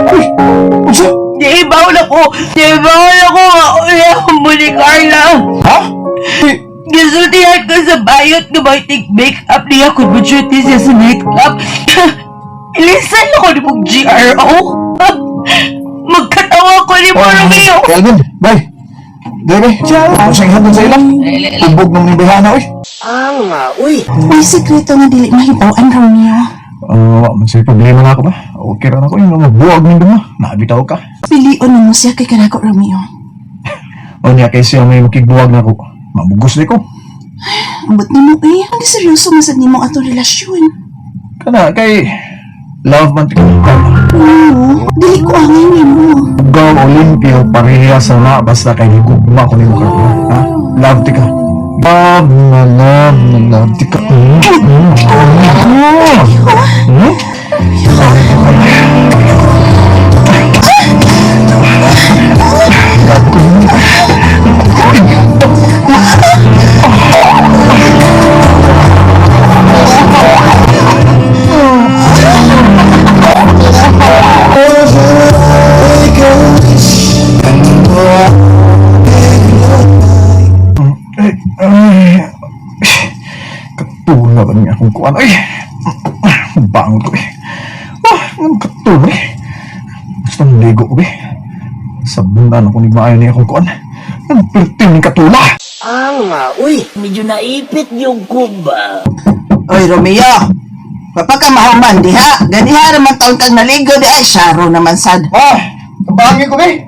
Unsa? Naibaw na ko nga uya mo ni Carla. Ha? Gisultihan ko sa bayot nga mag-take make-up niya kung mag-duty siya sa nightclub. Ilisan ako ni mong GRO. Magkatawa ko ni mo, Romeo. Alvin, bay! Dere, ako sa ihatod sa ilang. Tubog ng nibihana, oy. May sikreto nga dili mahibaw-an, Romeo. Masay problema na ako ba? Okay rin ako yung mga buwag ng duma. Nakabitaw ka. Pilion mo siya kay kanako, Romeo. O niya kay siya may makigbuwag na ako. Mamugos na ko. Ambot ni mo eh. Ang seryoso masad ni mo atong relasyon. Kana kay love man tika. Oo, dili ko angin ni mo. Gaw Olimpio pareha sa na basta kay gugma ko nimo ka. Ha? Love tika. Love tika. Katula ba niya akong kuwan? Ay! Bangon ko eh. Ang katula eh. Basta naligo ko eh. Sabundan ako ni maayon niya akong kuwan. Ang pertin ni katula! Medyo naipit yung kumba. Oy, Romeo! Papakamahuman diha. Ganiha naman taon kang naligo di ay syaro naman sad. Kabangi ko eh.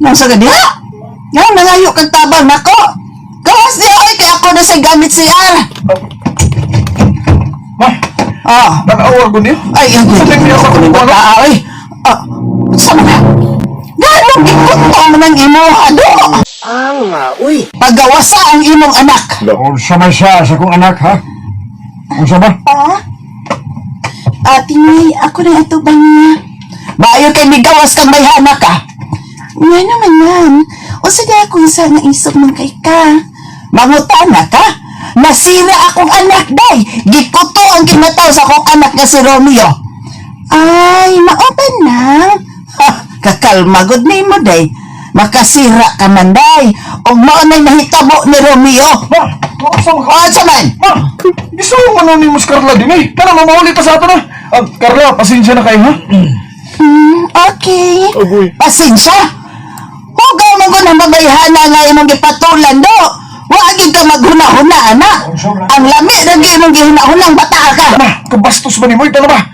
Nang sa gadiha? Nga, nangayo kang tabang nako. Gawas niya, oy, kaya ako na sa gamit CR. Nag-awar ko niyo? Ay, ang Sabi niya sa kunin kuwan. ba oy? Sama na. Ganong gikuto mo ng imo, ado. Pagawasa ang imong anak. Unsa man siya sa kong anak, ha? Unsa ba? Ate May, ako na atubang niya. Maayo kay migawas kang may hanak ka. Nga naman yan. O sige kung saan naisog man kay ka. Mangutana ka? Nasira akong anak, day. Gikuto ang kinataw sa akong anak nga si Romeo. Ay, maopen na. Ha, kakalmagod ni mo, day. Makasira ka man, day. O maunay nahitabo ni Romeo. Sa man? Gusto mo anonymous Carla din eh. Kana mamahuli pa sa ato na. Carla, pasensya na kayo ha? Okay. Pasensya. Hugaw mo ko ng babayhana nga imong gipatulan do. Wagin ka maghuna-huna, anak. Ang lami lagi imong gihuna-hunang bata ka. Kabastos ba ni mo? Ito na ba?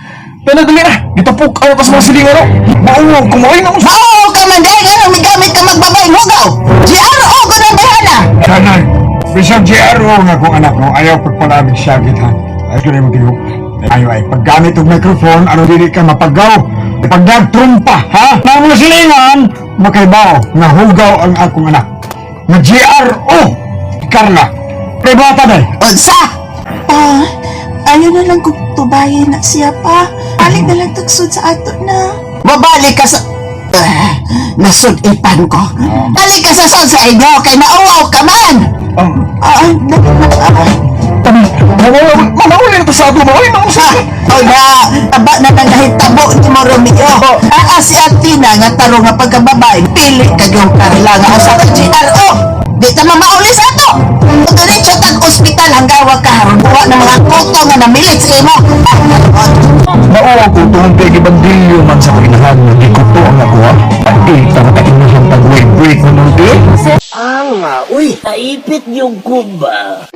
Tana dali na. Gitapok ayaw ka sa mga silingan no? Maungo, kumain na mo. Oo, kamanday ka nang migamit ka magbabayng hugaw. GRO ko ng bayhana. Tanan, bisag GRO nga kung anak mo, ayaw pagpalamig siya githan. Ayaw ko na yung tigok. Ayaw ay, paggamit ng microphone, ano dili ka mapagaw. Pag nagtrumpa, ha? Mga mga silingan, makaibaw nga hugaw ang akong anak. Na GRO, Carla. Pribata day. Unsa? Ayaw na lang kung tubayin na siya pa. Balik na lang tagsud sa ato na. Mabalik ka sa... nasudipan ko. Balik ka sa sod sa inyo kay nauwaw ka man. Manawin na ito sa ato ba? Ay, nausap. Taba na nangahitabo ni mo, Romeo. Si Athena nga taro nga pagkababae. Pili ka yung Carla nga usa ka GRO. Di ka mamaulis ato. Diretso tag ospital hanggang wag ka haron buwa ng mga koto nga namilit sa imo. Mao ko tuong kay gibandilyo man sa kinahan nga gikuto ang ako ha. Pati tara ka inahan tag-way break mo nung di. Uy, naipit yung kuba.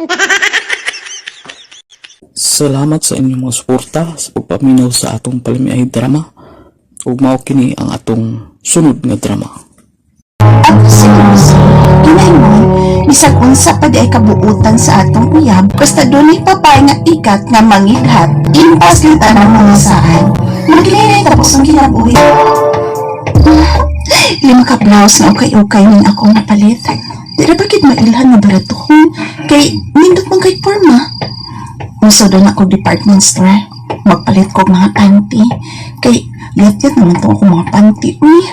Salamat sa inyong mga suporta sa pagpaminaw sa atong palimiay drama. Ug mao kini ang atong sunod nga drama. Ako si Lucy. Ginaingon, bisag unsa pa di ay kabuutan sa atong uyab, basta dunay papay nga ikat nga mangighat, impas lang tanang mga saan. Maglinay tapos ang kinabuhi. 5 ka blouse na ukay-ukay ning akong napalit. Di ra bakit mailhan nga baratuhon, kay nindot man kay forma. Uso doon ako department store. Magpalit ko mga panty. Kay liat-liat naman to ako mga panty. Uy,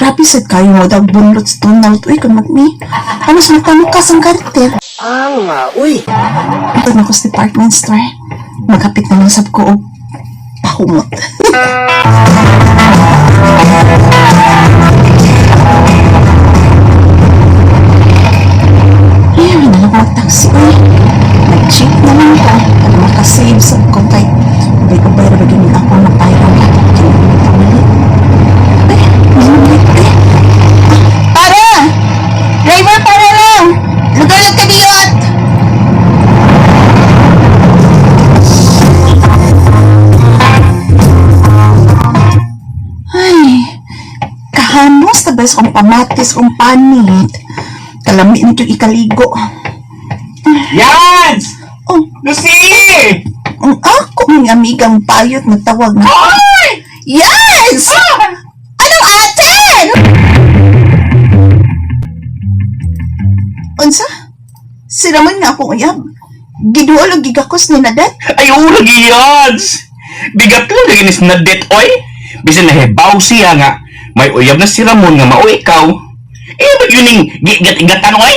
grabe sad kayo mo daw bunlot sa tunaw. Uy, kung magmi. Halos magtamukas ang karter. Uy. Doon ako sa department store. Magkapit naman sab ko o pahumot. Ay, may nalang taxi. Uy, nag-cheat naman ko. Para makasave sa kong kay bay-ubay ra bagay nila ako na payang para! Driver, para lang! Lugalat ka diyot! Ay, kahamos na ba kong pamatis kong panit? Kalami nito ikaligo. Yans! Oh, Lucy! ang ako ng amigang payot na tawag na. Hoy! Yes! Anong atin? Unsa? Si Ramon nga akong uyab. Giduol o gigakos ni Nadat? Ay, lagi Yans! Bigat lang lagi ni Nadet, oy! Bisan nahibaw siya nga, may uyab na si Ramon nga mao ikaw. Ba't yun yung gigat-igatan, oy?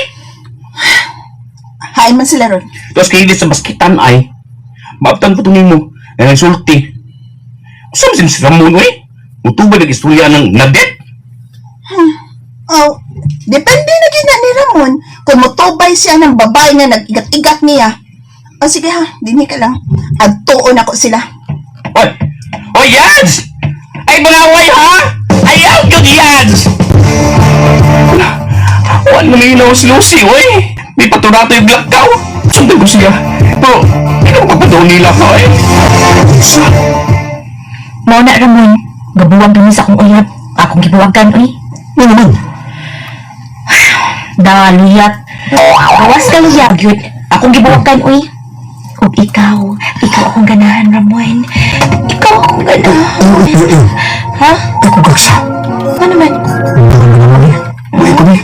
Hain man sila ron. Tapos kayo sa baskitan ay, maaptan ko itong mo, na nagsulti. Saan si Ramon, oy? Utubay nag-istorya ng Nadet? Oh, depende na gina ni Ramon kung motobay siya ng babae nga nag-igat-igat niya. O sige ha, dini ka lang. Agtuon ako sila. Oy! Oy, Yans! Ay, manaway ha! Ayaw yun, Yans! Huwag mo nilinaw si Lucy, oy! May paturato yung black cow. Sundan ko siya. Pero, hindi mo papadaw nila ka, eh. Mao na Ramon, gabuwag din sa akong uyab. Akong gibuwagan uy. Ano naman? Daluyat. Gawas ka luyat gyud. Akong gibuwagan uy. Ug ikaw akong ganahan Ramon. Ikaw akong ganahan. Ha? Ako gaksa. Ano man? Uy, kami.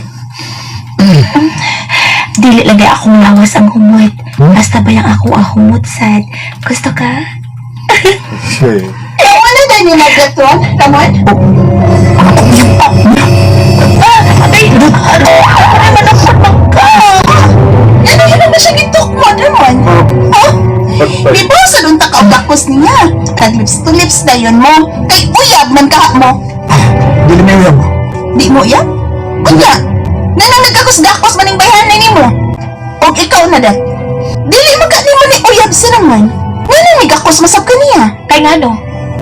Dili lagi akong lawas ang humot. Basta ba yung ako ang humot sad. Gusto ka? Sige. Wala na ni Nagatron, Ramon? Abay! Naman ako magka! Ano yun na siya gitok mo, Ramon? Oh? Di ba sa nung takaw-dakos niya? Kag-lips to lips na yun mo. Kay uyab man kaha mo. Dili may uyab. Di mo uyab? Unya! Nanang nagkakos-dakos maning bayanan ni mo. O ikaw na dat. Dili magkani mo ni uyab si Ramon. Nanang nagkakos masab ka niya. Kay nga no?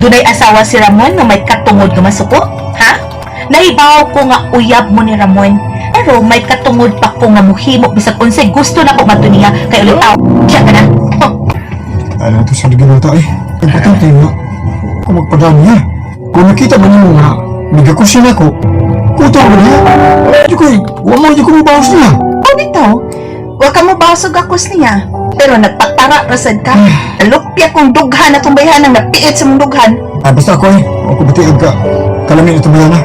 Dunay asawa si Ramon na may katungod nga masuko? Ha? Nahibaw ko nga uyab mo ni Ramon. Pero may katungod pa ko nga muhimo bisag unsay gusto na ko matuniya kay ulit aw. Siya ka na. Ano ito sa liginata eh. Importante nga. Kung magpadaan niya. Kung nakita ba niyo nga, nagakusin ako, puto ko niya. Hindi ko eh. Huwag mo hindi ko mabawas niya. O bitaw, huwag ka mabasog akos niya. Pero nagpatara rasad ka. Alupya kong dughan na tumbayan ang napiit sa mong dughan. Basta ako eh. Ako batiag ka. Kalamin ito ba yan ha?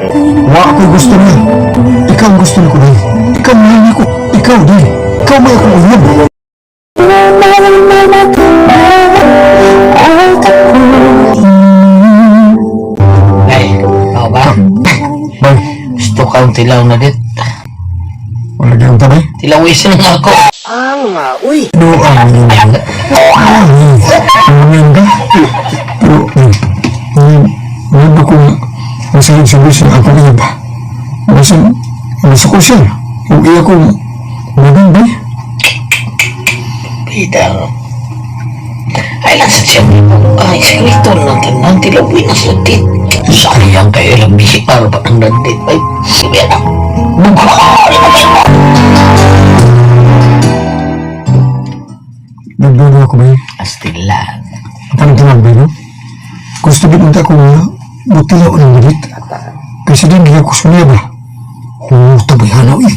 Huwag ako'y gusto niya. Ikaw ang gusto ko dahil. Ikaw mahal niya ko. Ikaw dahil. Ikaw may akong uyab. Ay, ako ba? Bay, Gusto kang tilaw na dit. wala ganyan tabay. Tilawisin mo ako. Uy. Doa mo yun. Amin ka? Pero, ngayon ba kung masalit sa gusto ako niya ba? Masan, nasa ko siya. Kung iya kong Ano ba? Bida. Ay lang sa siya mo. Ay, sekreto ng tanan. Tilawi na sa tit. Sayang kayo lang bisi para pa ang nandit. Ay, sige na. Bugkakari na kayo. Nagdulo ako ba? Astila. Tanong ba, no? Gusto binunta ko nga, butila o ng malit. Kasi din gaya ko sunya ba? Tabay hanaw eh.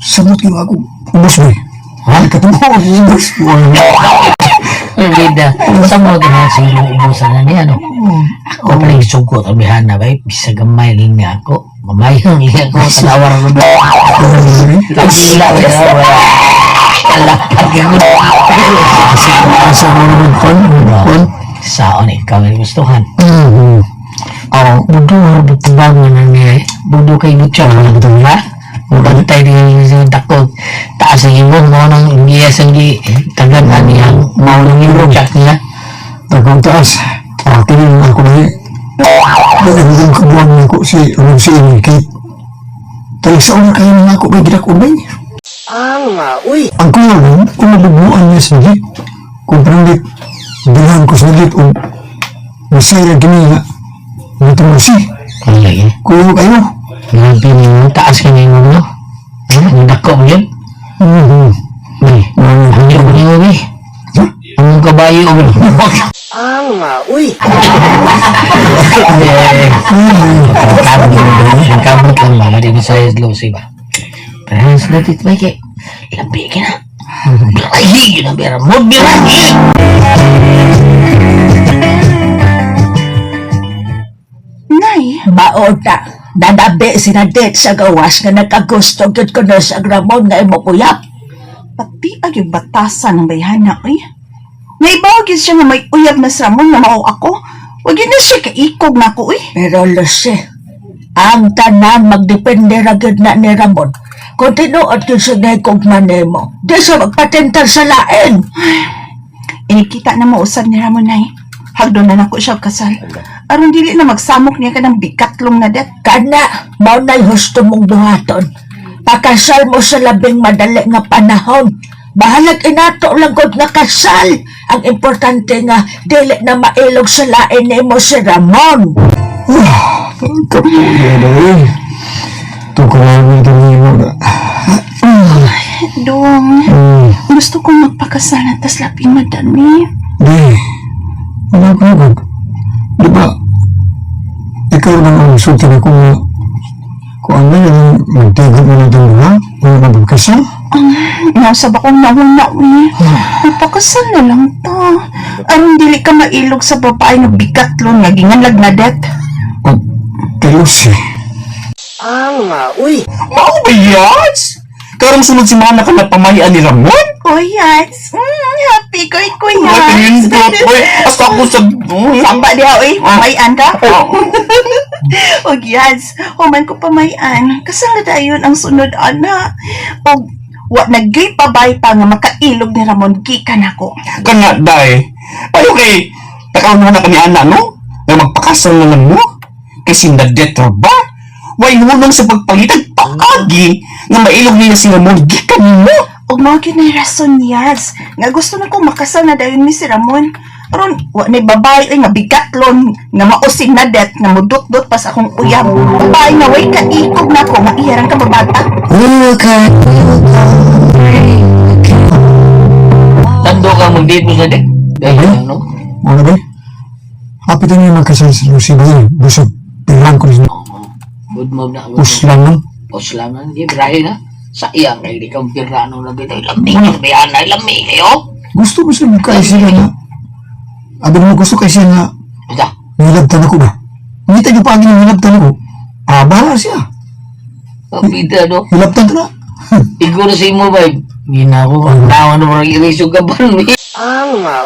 Samot yung ako. Ubus ba? Ha? Katamo ako, ubus. Bida, sa mga ganyan siguro ubusan na niya, no? Ako pala yung sugot ang bihana ba? Bisa gamay lang niya ako. Mamayang niya ako sa lawar ko ba? Tagila ko na ba? Kalapag yung Sa mga naman, Juan? Saan ikaw ay gustuhan? Oo, budo harap itibangan na niya eh. Budo kay Butchok, ha? Bantay din sa takot. Taas ang ibon mo nang ingiyas ang tagadan niya. Maulang yung Butchok niya. Tagaw taas. Tingin ako na eh. Nagandang kabuhan niya ko si Rosie and Kate. Talisa una kayo na ako may ginakubay. Uy! Ang kuya nun, kung nabubuan niya sa lit, kung pranggit, bilang ko sa lit o masaya gini nga, nito mo si. Lagi. Kuya kayo. Grabe mo, taas ka na yung ano. Ang dako mo yun. Ang iyo mo yun eh. Ang kabayo mo. Uy! Ang kabot lang mga di mo sa Lucy ba? Pero sa datit ba kaya? Lampi ka na. Ay, yun ang bera mo. Biragi! Nay, baota. Nanabi si Nadet sa gawas nga nagkagusto gud ko na sa Ramon nga imo kuyap. Pati ang yung batasan ng bayhana, eh. Naibawagin siya nga may uyab na sa Ramon na mao ako. Wag yun na siya kaikog na ako, eh. Pero Lucy, ang tanan magdepende ra gud na ni Ramon. Kung tinuod yun siya na kong manemo, di siya magpatentar sa lain. Inikita na mausad ni Ramon, Nay. Hagdo na nako siya kasal. Aron dili na magsamok niya ka ng bikatlong na det. Kana, mao na'y husto mong buhaton. Pakasal mo sa labing madali nga panahon. Bahalag inato lang gud nga kasal. Ang importante nga, dili na mailog sa lain nimo si Ramon. Kapuya na eh. Ito ko namin kanino na. Dong, gusto kong magpakasal na tas laping madami. Di, wala ko nagod. Di ba, ikaw lang ang sulti na kung ano yung magtigod mo na doon ha? Kung ano magkasal? Nasa ba kong nauna, eh. Magpakasal na lang ta. Aron dili ka mailog sa babae nga bikatlon nga ginganlag na det. Kalos eh. Uy! Mao ba yats? Karang sunod si mga nakanapamayan ni Ramon? Kuyats! Happy ko'y kuyats! Matingin ko, boy. Basta ako sa... Samba diha, oy. Pamayan ka? O yats, human ko pamayan. Kasal na dayon ang sunod, ana. O, wa nagay pabay pa nga makailog ni Ramon, gikan ako. Kana, day. Ay, okay. Takaw na ka ni Ana, no? Na magpakasal na lang mo? Kasi nadetra ba? Way hunong sa pagpalitan paagi nga mailog niya si Ramon gikan mo. Og mao gyud ni rason yas nga gusto na ko makasal na dayon ni si Ramon. Aron wa nay babae nga bigatlon nga mausig na det nga mudot-dot pas akong uyab. Babae nga way kaikog na ko nga iyarang ka babata. Okay. Tando ka mag-date mo sa dek? Dahil ano? Ano ba? Hapitan niyo magkasal sa Lucy ba yun? Busog. Pilang ko rin. Good move na. Uslang no? Uslang na. Di, birahe na. Sa iyang kay di kang pirano na bitay. Lamig na bayan na. Lamig kayo. Gusto mo sila kay sila na. Abang mo gusto kay sila na. Ito. Nilabtan ako ba? Hindi tayo pa aging nilabtan ako. Bahala siya. Pabida no? Nilabtan ka na. Iguro sa imo ba? Gina ko. Nawa na mga irisyo ka ba?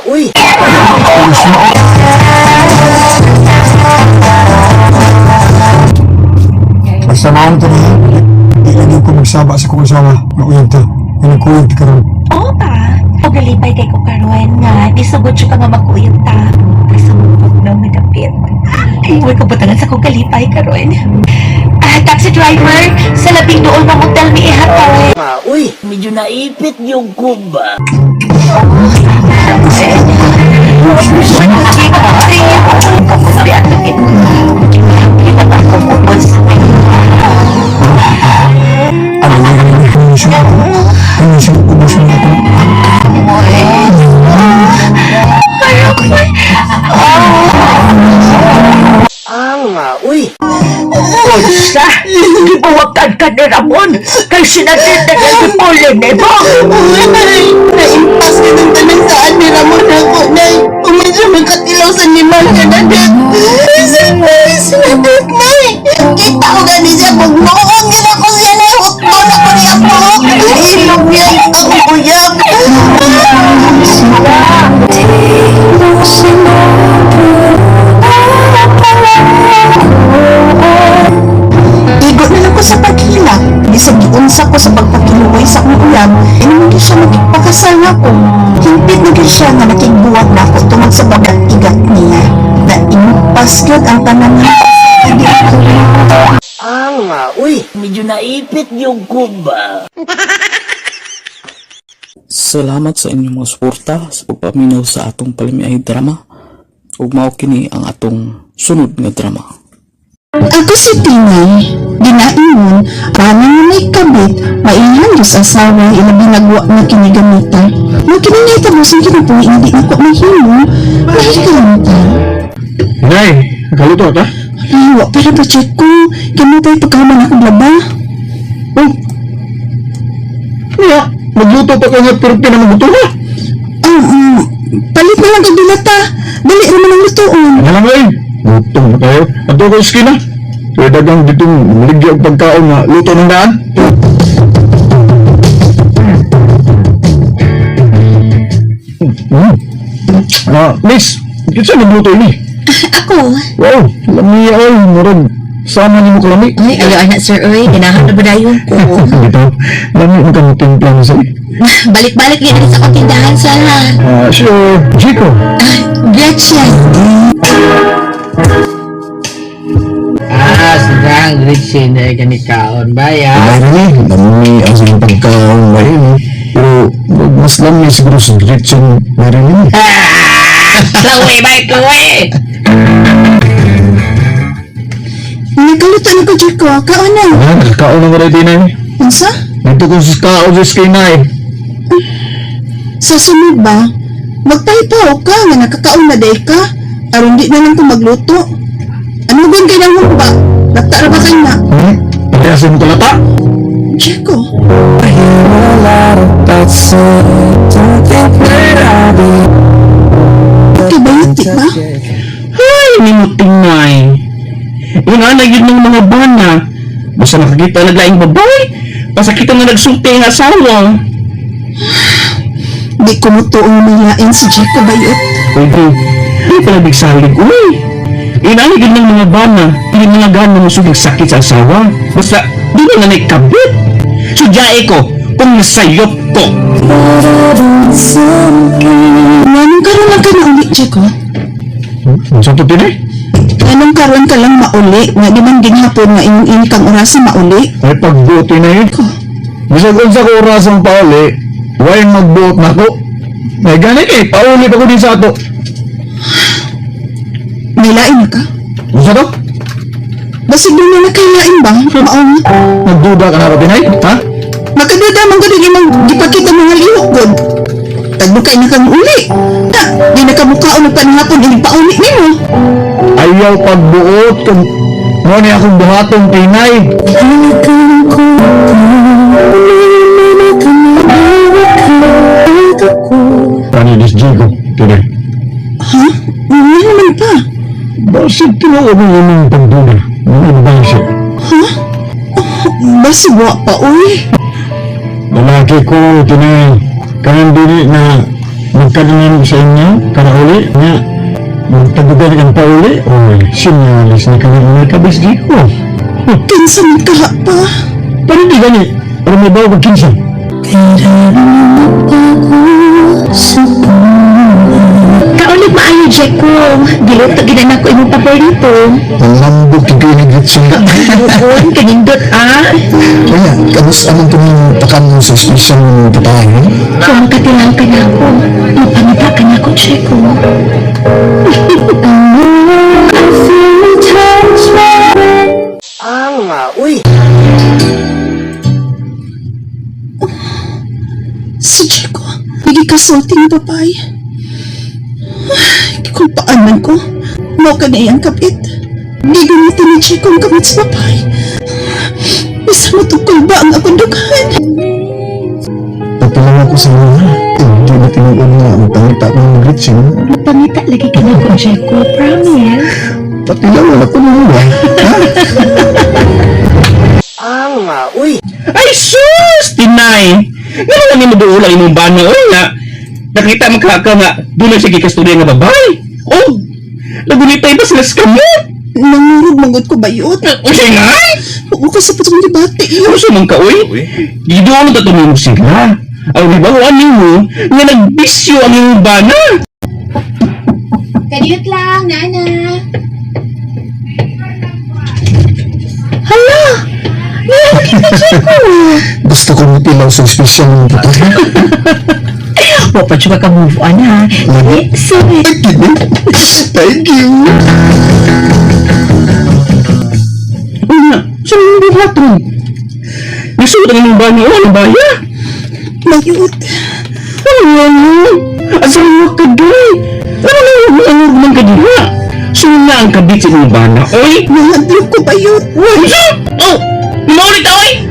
Uy! Basta naman ito na. Hindi lang yung kumagsaba sa kumagsama. Nauyag ta. Yung nagkuyag ka rin. Oo pa. O galipay kay ko karuan nga. Isugod siya ka nga magkuyog ta. Isugod na madapit. Iway ka batangan sa kong galipay karuan. Taxi driver, sa labing doon ng hotel ni Ihataw. Uy, medyo naipit yung kuba. Uy! Sa, gibuwakan ka ni Ramon, kay sinatid na nag-ipulin ni mo. Naimpas ka ng tanang saan ni Ramon ako, Nay. Pumadya magkatilaw sa limang kanadet. Sinadet, Nay. Kita ko gani siya, bugnoon gina ko siya, Nay. Hutbo na ko niya po. Ilog niya ako, uyab. Igot na lang ko sa paghilak. Bisag giunsa ko sa pagpakiluway sa akong uyab, ay naman di siya magpakasal na ko. Himpit na gid siya nga nakigbuwag na ako tungod sa bagat-igat niya. Naimpas gyud ang tanan niya. Uy, medyo naipit yung kuba. Salamat sa inyong mga suporta sa pagpaminaw sa atong palimiay drama. Ug mao kini ang atong sunod nga drama. Ako si Tinay, ginaingon, paano nga may kabit, mailan sa asawa, ilabi nagwa na kinigamitan. Mo kinangita mo sa kinabuhi, hindi na ko mahimo, mahigamitan. Nay, nakaluto ka? Liwa, pero pa-check ko, kamo pa'y pagkaman akong laba. Oh, niya, magluto pa ka nga pero pinamaguto na. Palit na lang kang dilata, dali naman ang lutoon. Ano lang ay, gutom na tayo. Ato ko skina. Kaya dagang ditong maligyan pagkaon na luto ng daan. Miss, kinsa nagluto ini? Ako? Wow, lami ay, murag. Sama ni mo kalami. Ay, ayaw anak sir, oy, ginahan na ba dayon ko? Dito, lami mo kang timpla na sa'yo. Balik-balik yun sa katindahan sa ha. Sure, Chico. Gretchen. Sedang Gretchen na ganikaon ba ya? Ay, lami ang sa pagkaon ba yun. Pero, mas lami siguro sa Gretchen na rin yun. Lawi ba ito eh? Nagkaluto na ko, Chico. Kaon na. Kaon na mo rin din eh. Ansa? Ito kung sa kaon sa skinay. Sa sunod ba, magpahipaw ka nga nakakaon na day ka. Aron di na lang ko magluto. Ano ba kayo ng humba? Nagtara ba kayo na? Pagkasin mo talata? Chico. Kabayati ba? Ay, minuting na eh. Yung anak yun ng mga bana. Basta nakakita naglaing babae. Pasakita na nagsulti ang asawa. Di ko mo tuong mayain si Chico bayot. Pwede. Di pala bigsalig. Uy! Yung anak yun ng mga bana. Hindi mga gano'n masugig sakit sa asawa. Basta di na nga naikabit. Sudyae ko kung nasayop ko. Anong karoon lang ka na ulit, Chico? Saan ito tinay? Anong karoon ka lang mauli? Nga di man ginhapon nga ini kang orasa mauli? Ay pagbuti na yun. Masagon sa orasang pauli, huwag magbuot na ko. May ganit eh, paulit ako din sa ato. May lain na ka? Ano sa to? Basig doon na nakailain ba? Maong. Nagduda ka na rin, Pinay? Ha? Makaduda man ko din yung gipakita mga lihok ko. Tagbukay na kang uli. Na, di na kamukha o nagpanahapon ilig pauli nimo. Ayaw pagbuot kung mo niya akong buhatong Pinay. Panis Jigo, today. Ha? Ano naman pa? Basig tinawag mo yung pagduda. Ano ba siya? Ha? Basig wa pa, uy. Lalaki ko, tinay. Kayang dili na magkadanan sa inyo, kana uli, nga, magtagugan kang pauli, o sinyalis na kami may kabis di ko. Kinsa magkaha pa? Pero di gani, pero may bawa kinsa. Kaulit maayo, Jeko. Giluto ginan ako imong paborito. Ang lambog kay Gretchen. Buon kanindot Kaya, kamus anong pumuntakan mo sa estasyon ng babae? Kung makatilang ka na ako, mapamita ka na ako, Chico. Uy! Si Chico, nagikasulti ng babae. Kung paanan ko, mau ka na iyang kapit. Di gamitin ni Chico ang kamit sa babae. Bisa matungkol ba ang akong dughan? Papilang ako sa mga. Hindi na tinuon nga ang pangita ko ng Gretchen. Mapamita lagi ka na ako, Chico. Promise. Papilang ako na mga. Uy! Ay, sus! Tinay! Nga lang mo doon lang imong bana, oy nga. Nakita magkaka nga, doon lang sige kasturya nga babae. Oh! Lagunitay ba sila sa kamot? Nangurog mangod ko bayot. O siya nga? Oo ka sa patong debate iyo. Ano sa man ka, oy? Gidoon na tatunay mo sila. Ang ribawaan mo nga nagbisyo ang iyong bana. Kaniyot lang, Nana. Hala! Nakakita, Chico! Gusto ko mapilaw sa estasyon ng babae. Wapa juga ka move on, ha? Sorry. Thank you. Una, saan mo buhat mo? Nasuot ang iyong bana, o ang baya? Mayot. Ano? Asal mo ka doy? Ano ang urman ka diha? Saan na ang kabit sa iyong bana, oy? Nahadlok ko bayot. Uy! Oh! Maulit oy!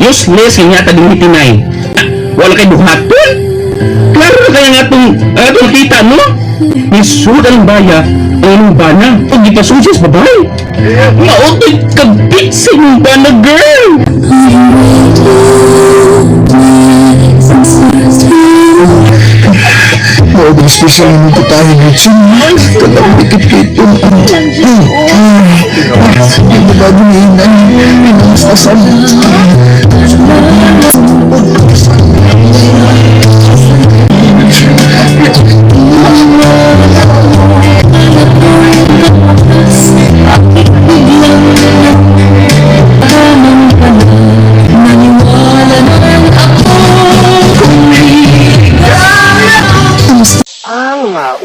Useless kaya nga tadong hitinay. Wala kay buhaton? Klaro na kaya nga itong kita mo? Isud ang baya ang iyong bana o gipasusis babae. Mautoy kabit sa iyong bana, girl! Mau ang estasyon ng babae, Gretchen. Kalang dikit-dikit yung hindi mo bago niinan. Pinamustasan.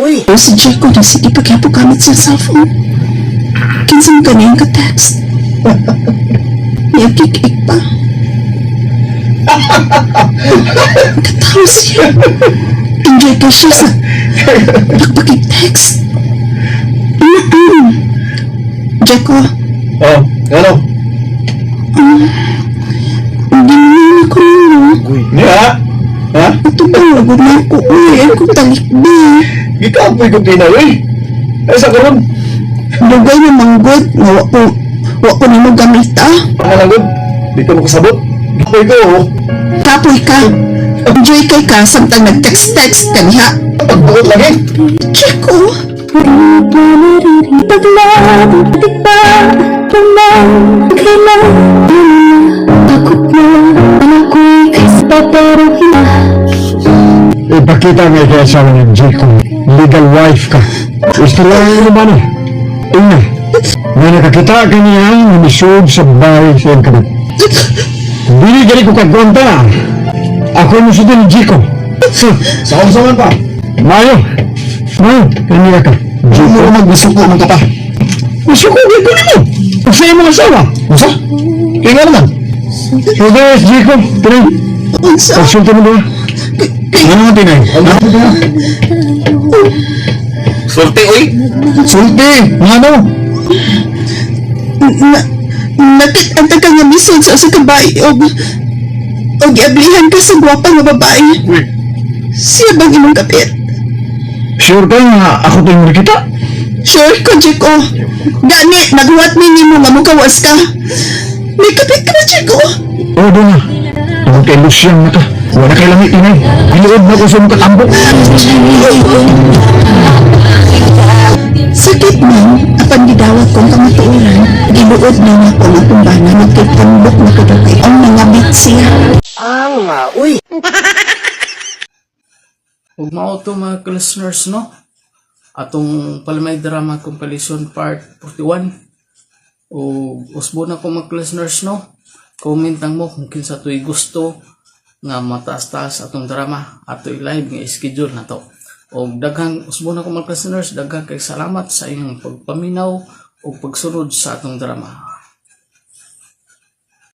Uy! Si Chico nagsige pagyapo gamit sa cellphone. Kinsang ka na yung ka-text. Niyakik-ik pa. Katawa siya. Enjoy ka siya sa pagpakik-text. Jeko. Oh, ano? Hindi naman ako nyo. Niya? Ha? Ito ba? Huwag na ako. Uy, ang kong talikbi. Ikapoy ko tinay, eh sa karon. Lugay na manggod. Wa ko na mo gamita. Pangalagod, di ka makasabot. Ikapoy ko, oh. Kapoy ka. Enjoy kay ka samtang nag-text-text ka niya. Pagbuot lagi. Chico. Paglatik pa, kailan takot na ang ako'y paparuhin. Ipakita nga kaya sa amin ng Jico. Legal wife ka. Gusto lang ano ba na? Una, may nakakita ka niya umisod sa bahay sa iyong kabit. Hindi gani ko kagwanta. Ako mo sa din Jico. Saan pa? Mayo, kanina ka. Jico mo magbisuko ng kata. Masuko, di ko nito. Sa iyong mga asawa. Masa? Kaya nga naman. So guys, Jico, tinay. Pagsulta mo ba? Ano nga tinay? Sulti, uy! Sulti! Ano? Nakit-anta ka nga misod sa kabay o giablihan ka sa gwapa nga babae. Siya bang imong kapit? Sure ka nga ako ito yung nakita? Sure ko, Chico. Gani, naghuwat ni mo nga mukawas ka. May kapit ka na, Chico. Oo, doon na. Tungkol kay Lucian na ka. Wala kay langit inay. Giluod na ko sa mga katambok. Sakit man, apan gidawat kong kamatuuran, giluod na nga ko ng kumbana nagkitambok na kadugay ang nangabit siya. Uy! Huwag mao to mga listeners, no? atong Palamay Drama Compilation Part 41. O usbo na ko mga listeners, no? Comment lang mo kung kinsa to'y gusto nga mataas-taas atong drama ato i-live nga schedule na to. O daghang usbo na ko mga listeners, daghang kay salamat sa inyong pagpaminaw o pagsunod sa atong drama.